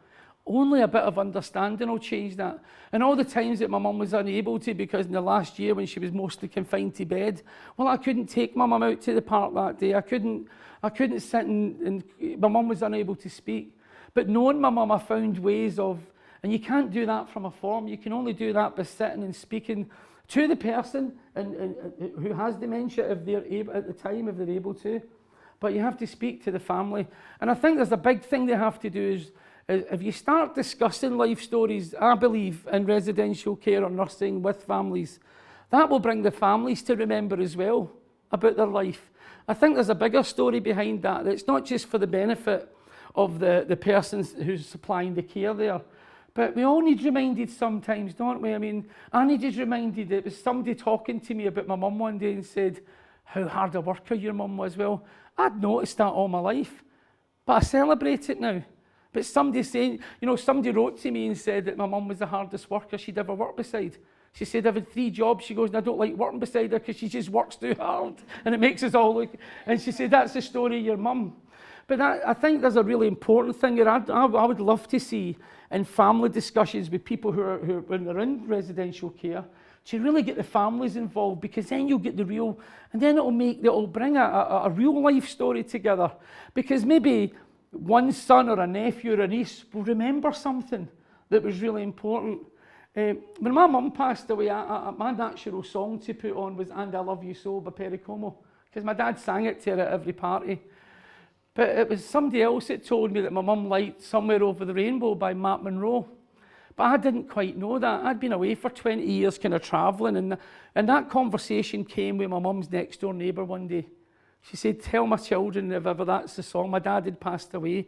Only a bit of understanding will change that. And all the times that my mum was unable to, because in the last year when she was mostly confined to bed, well, I couldn't take my mum out to the park that day. I couldn't sit and my mum was unable to speak. But knowing my mum, I found ways of, and you can't do that from a form. You can only do that by sitting and speaking to the person and who has dementia, if they're able, at the time, if they're able to. But you have to speak to the family. And I think there's a big thing they have to do is if you start discussing life stories, I believe, in residential care or nursing with families, that will bring the families to remember as well about their life. I think there's a bigger story behind that. It's not just for the benefit of the person who's supplying the care there. But we all need reminded sometimes, don't we? I mean, I needed reminded. It was somebody talking to me about my mum one day and said how hard a worker your mum was. Well, I'd noticed that all my life, but I celebrate it now. But somebody saying, somebody wrote to me and said that my mum was the hardest worker she'd ever worked beside. She said, I've had 3 jobs. She goes, and I don't like working beside her because she just works too hard and it makes us all look. And she said, that's the story of your mum. But I think there's a really important thing here. I would love to see in family discussions with people who when they're in residential care, to really get the families involved, because then you'll get the real, and then it'll bring a real life story together. Because maybe one son or a nephew or a niece will remember something that was really important. When my mum passed away, my natural song to put on was And I Love You So by Perry Como, because my dad sang it to her at every party. But it was somebody else that told me that my mum liked Somewhere Over the Rainbow by Matt Monro. But I didn't quite know that. I'd been away for 20 years kind of travelling, and that conversation came with my mum's next door neighbour one day. She said, tell my children if ever that's the song. My dad had passed away.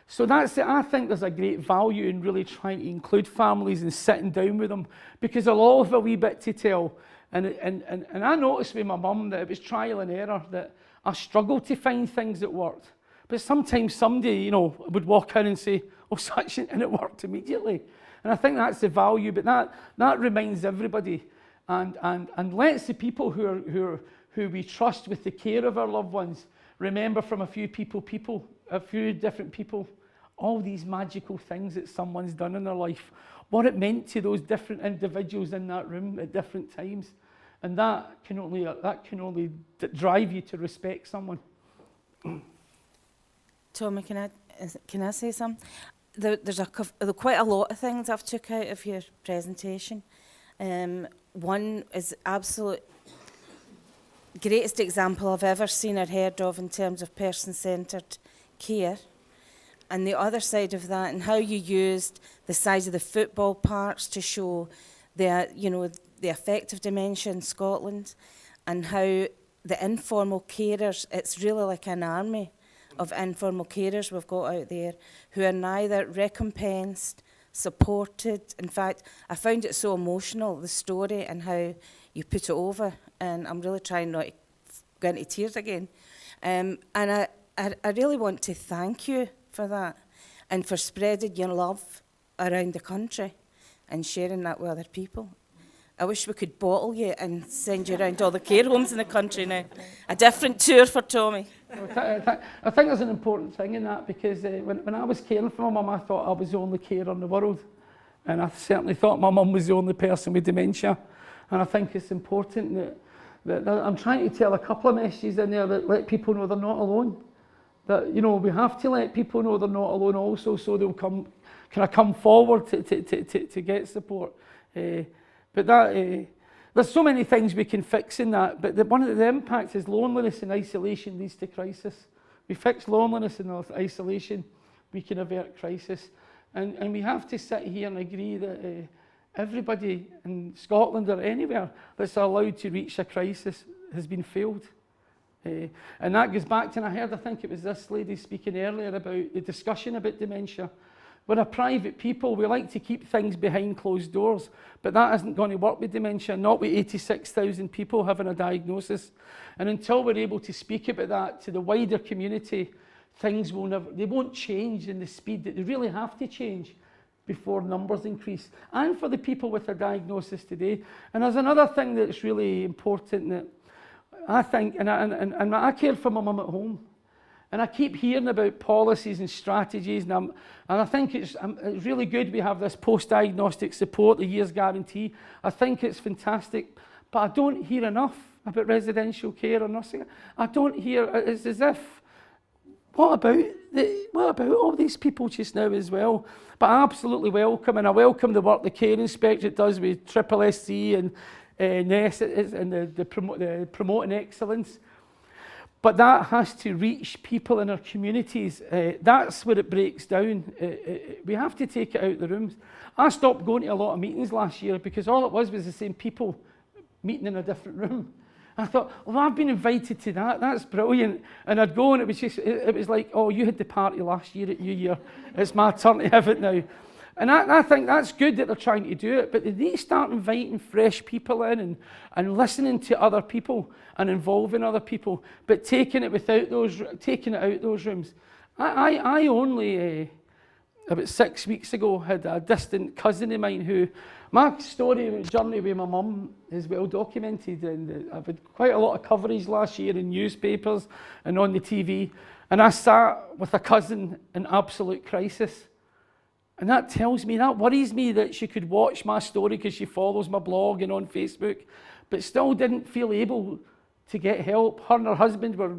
So that's it. I think there's a great value in really trying to include families and sitting down with them, because they'll all have a wee bit to tell. And I noticed with my mum that it was trial and error, that I struggled to find things that worked. But sometimes somebody, you know, would walk in and say, oh, such, and it worked immediately. And I think that's the value, but that reminds everybody and lets the people who we trust with the care of our loved ones remember from a few different people, all these magical things that someone's done in their life, what it meant to those different individuals in that room at different times. And that can only drive you to respect someone. Tommy, can I say something? There's quite a lot of things I've took out of your presentation. One is absolute greatest example I've ever seen or heard of in terms of person-centred care. And the other side of that, and how you used the size of the football parks to show the effect of dementia in Scotland, and how the informal carers, it's really like an army of informal carers we've got out there who are neither recompensed, supported. In fact, I found it so emotional, the story and how you put it over, and I'm really trying not to go into tears again. And I really want to thank you for that and for spreading your love around the country and sharing that with other people. I wish we could bottle you and send you around all the care homes in the country now. A different tour for Tommy. I think there's an important thing in that, because when I was caring for my mum, I thought I was the only carer in the world. And I certainly thought my mum was the only person with dementia. And I think it's important that I'm trying to tell a couple of messages in there that let people know they're not alone. That, you know, we have to let people know they're not alone also, so they'll come forward to get support. But there's so many things we can fix in that, but one of the impacts is loneliness and isolation leads to crisis. We fix loneliness and isolation, we can avert crisis. And we have to sit here and agree that everybody in Scotland or anywhere that's allowed to reach a crisis has been failed. And that goes back to, and I think it was this lady speaking earlier about the discussion about dementia. We're a private people, we like to keep things behind closed doors, but that isn't going to work with dementia, not with 86,000 people having a diagnosis. And until we're able to speak about that to the wider community, things won't change in the speed that they really have to change before numbers increase. And for the people with a diagnosis today. And there's another thing that's really important that I think, and I care for my mum at home. And I keep hearing about policies and strategies, and I think it's really good we have this post-diagnostic support, the year's guarantee. I think it's fantastic, but I don't hear enough about residential care or nursing. I don't hear, it's as if, what about all these people just now as well? But I absolutely welcome, and I welcome the work the Care Inspectorate does with SSC and NES and the promoting excellence. But that has to reach people in our communities. That's where it breaks down. We have to take it out of the rooms. I stopped going to a lot of meetings last year because all it was the same people meeting in a different room. I thought, well, I've been invited to that. That's brilliant. And I'd go and it was like, oh, you had the party last year at New Year. It's my turn to have it now. And I think that's good that they're trying to do it, but they need to start inviting fresh people in and listening to other people and involving other people, but taking it out those rooms. I only, about 6 weeks ago, had a distant cousin of mine who, my journey with my mum is well documented, and I've had quite a lot of coverage last year in newspapers and on the TV, and I sat with a cousin in absolute crisis. And that worries me that she could watch my story because she follows my blog and on Facebook, but still didn't feel able to get help. Her and her husband were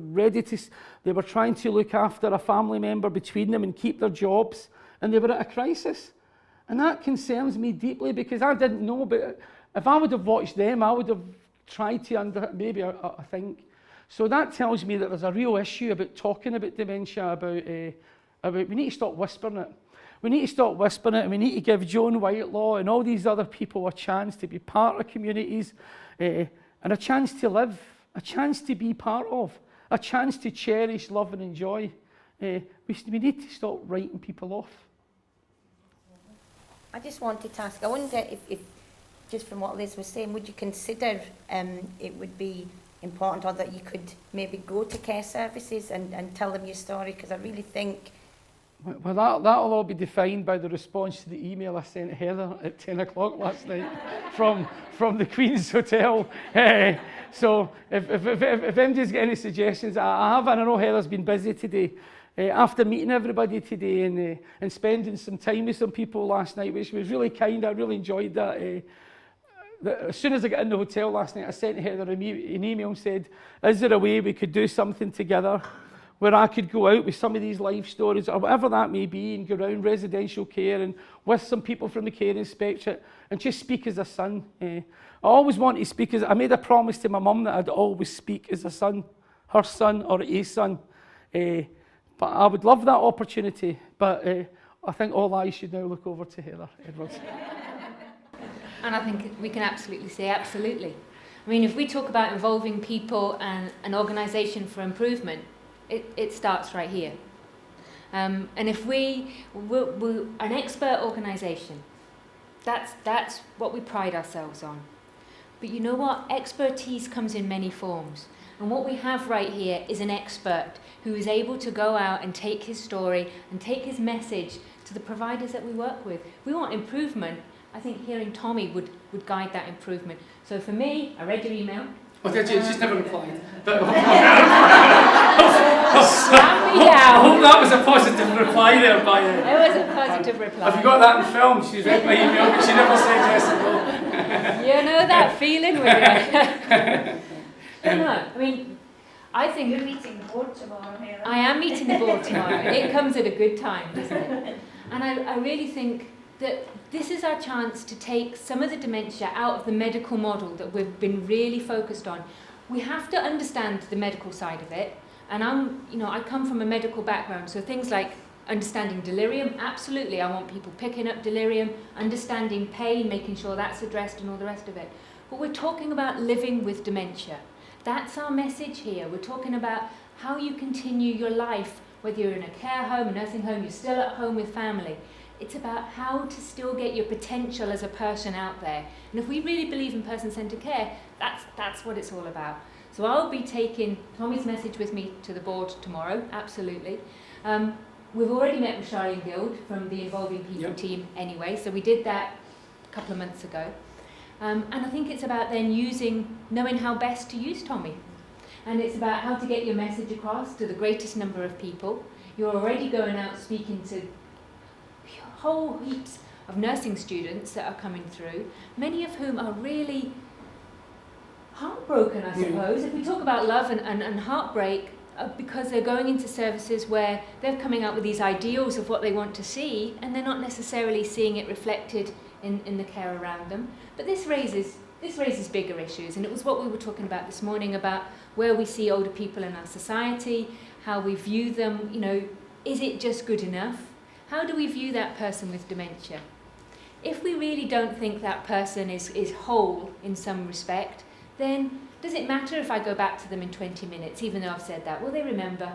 they were trying to look after a family member between them and keep their jobs, and they were at a crisis. And that concerns me deeply because I didn't know, but if I would have watched them, I would have tried to maybe I think. So that tells me that there's a real issue about talking about dementia, about we need to stop whispering it. We need to stop whispering it, and we need to give Joan Whitelaw and all these other people a chance to be part of communities, and a chance to live, a chance to be part of, a chance to cherish, love and enjoy. We need to stop writing people off. I just wanted to ask, I wonder if just from what Liz was saying, would you consider it would be important, or that you could maybe go to care services and tell them your story? Because I really think... Well, that'll all be defined by the response to the email I sent Heather at 10 o'clock last night from the Queen's Hotel. So if anybody's got any suggestions, I have, and I know Heather's been busy today. After meeting everybody today and spending some time with some people last night, which was really kind, I really enjoyed that. As soon as I got in the hotel last night, I sent Heather an email and said, is there a way we could do something together where I could go out with some of these life stories or whatever that may be and go around residential care and with some people from the Care Inspectorate and just speak as a son. I always wanted to speak I made a promise to my mum that I'd always speak as a son, her son or a son. But I would love that opportunity. But I think all eyes should now look over to Heather Edwards. And I think we can absolutely say absolutely. I mean, if we talk about involving people and an organisation for improvement, it starts right here. And if we're an expert organisation, that's what we pride ourselves on. But you know what? Expertise comes in many forms. And what we have right here is an expert who is able to go out and take his story and take his message to the providers that we work with. If we want improvement, I think hearing Tommy would guide that improvement. So for me, I read your email. Oh, did you? She's never replied. Slam me down. I hope that was a positive reply there by It was a positive reply. Have you got that in film? She's read my email, but she never said yes or no. You know that feeling with you. No, I mean, I think... You're meeting the board tomorrow, Heather. I am meeting the board tomorrow. It comes at a good time, doesn't it? And I really think that this is our chance to take some of the dementia out of the medical model that we've been really focused on. We have to understand the medical side of it. And I come from a medical background, so things like understanding delirium, absolutely. I want people picking up delirium, understanding pain, making sure that's addressed and all the rest of it. But we're talking about living with dementia. That's our message here. We're talking about how you continue your life, whether you're in a care home, a nursing home, you're still at home with family. It's about how to still get your potential as a person out there. And if we really believe in person-centred care, that's what it's all about. So I'll be taking Tommy's message with me to the board tomorrow, absolutely. We've already met with Charlene Guild from the Involving People team anyway, so we did that a couple of months ago. And I think it's about then knowing how best to use Tommy. And it's about how to get your message across to the greatest number of people. You're already going out speaking to whole heaps of nursing students that are coming through, many of whom are really heartbroken, I suppose. If we talk about love and heartbreak, because they're going into services where they're coming out with these ideals of what they want to see, and they're not necessarily seeing it reflected in the care around them. But this raises bigger issues, and it was what we were talking about this morning about where we see older people in our society, how we view them, is it just good enough? How do we view that person with dementia? If we really don't think that person is whole in some respect, then does it matter if I go back to them in 20 minutes, even though I've said that? Will they remember,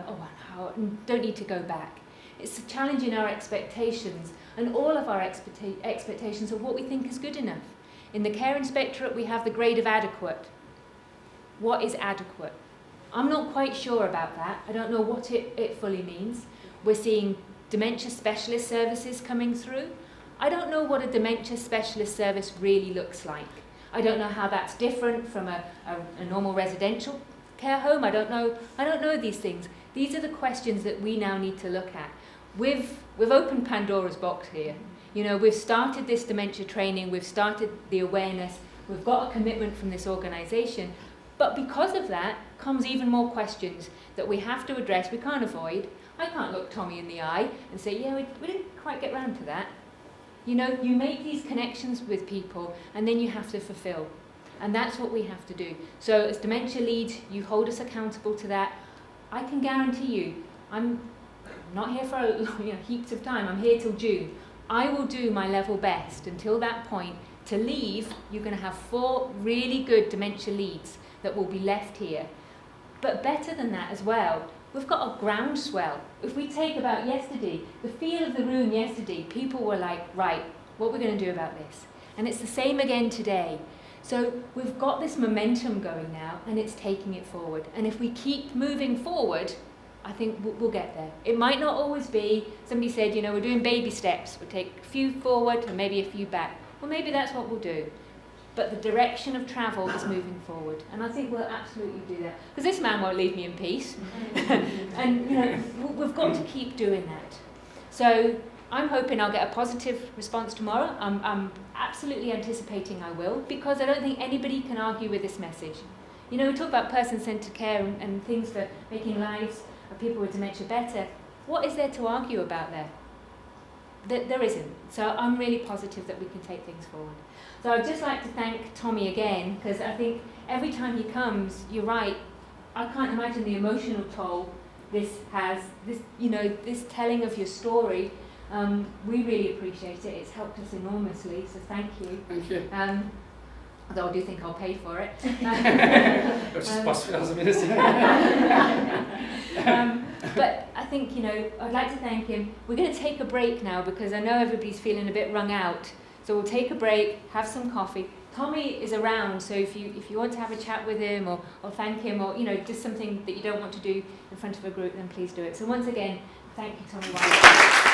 and don't need to go back? It's challenging our expectations and all of our expectations of what we think is good enough. In the Care Inspectorate, we have the grade of adequate. What is adequate? I'm not quite sure about that. I don't know what it fully means. We're seeing dementia specialist services coming through. I don't know what a dementia specialist service really looks like. I don't know how that's different from a normal residential care home. I don't know these things. These are the questions that we now need to look at. We've opened Pandora's box here. We've started this dementia training, we've started the awareness, we've got a commitment from this organisation, but because of that comes even more questions that we have to address, we can't avoid. I can't look Tommy in the eye and say, we didn't quite get round to that. You know, you make these connections with people and then you have to fulfill. And that's what we have to do. So as dementia lead, you hold us accountable to that. I can guarantee you, I'm not here for heaps of time, I'm here till June. I will do my level best until that point. To leave, you're going to have 4 really good dementia leads that will be left here. But better than that as well, we've got a groundswell. If we take about yesterday, the feel of the room yesterday, people were like, right, what are we going to do about this? And it's the same again today. So we've got this momentum going now, and it's taking it forward. And if we keep moving forward, I think we'll get there. It might not always be, somebody said, we're doing baby steps. We'll take a few forward and maybe a few back. Well, maybe that's what we'll do. But the direction of travel is moving forward. And I think we'll absolutely do that. Because this man won't leave me in peace. And, we've got to keep doing that. So I'm hoping I'll get a positive response tomorrow. I'm absolutely anticipating I will, because I don't think anybody can argue with this message. We talk about person-centred care and things for making lives of people with dementia better. What is there to argue about there? There isn't. So I'm really positive that we can take things forward. So I'd just like to thank Tommy again, because I think every time he comes, you're right, I can't imagine the emotional toll this has, this telling of your story. We really appreciate it. It's helped us enormously, so thank you. Thank you. Although I do think I'll pay for it. But I think, I'd like to thank him. We're going to take a break now because I know everybody's feeling a bit wrung out. So we'll take a break, have some coffee. Tommy is around, so if you want to have a chat with him or thank him or, just something that you don't want to do in front of a group, then please do it. So once again, thank you, Tommy Whitelaw.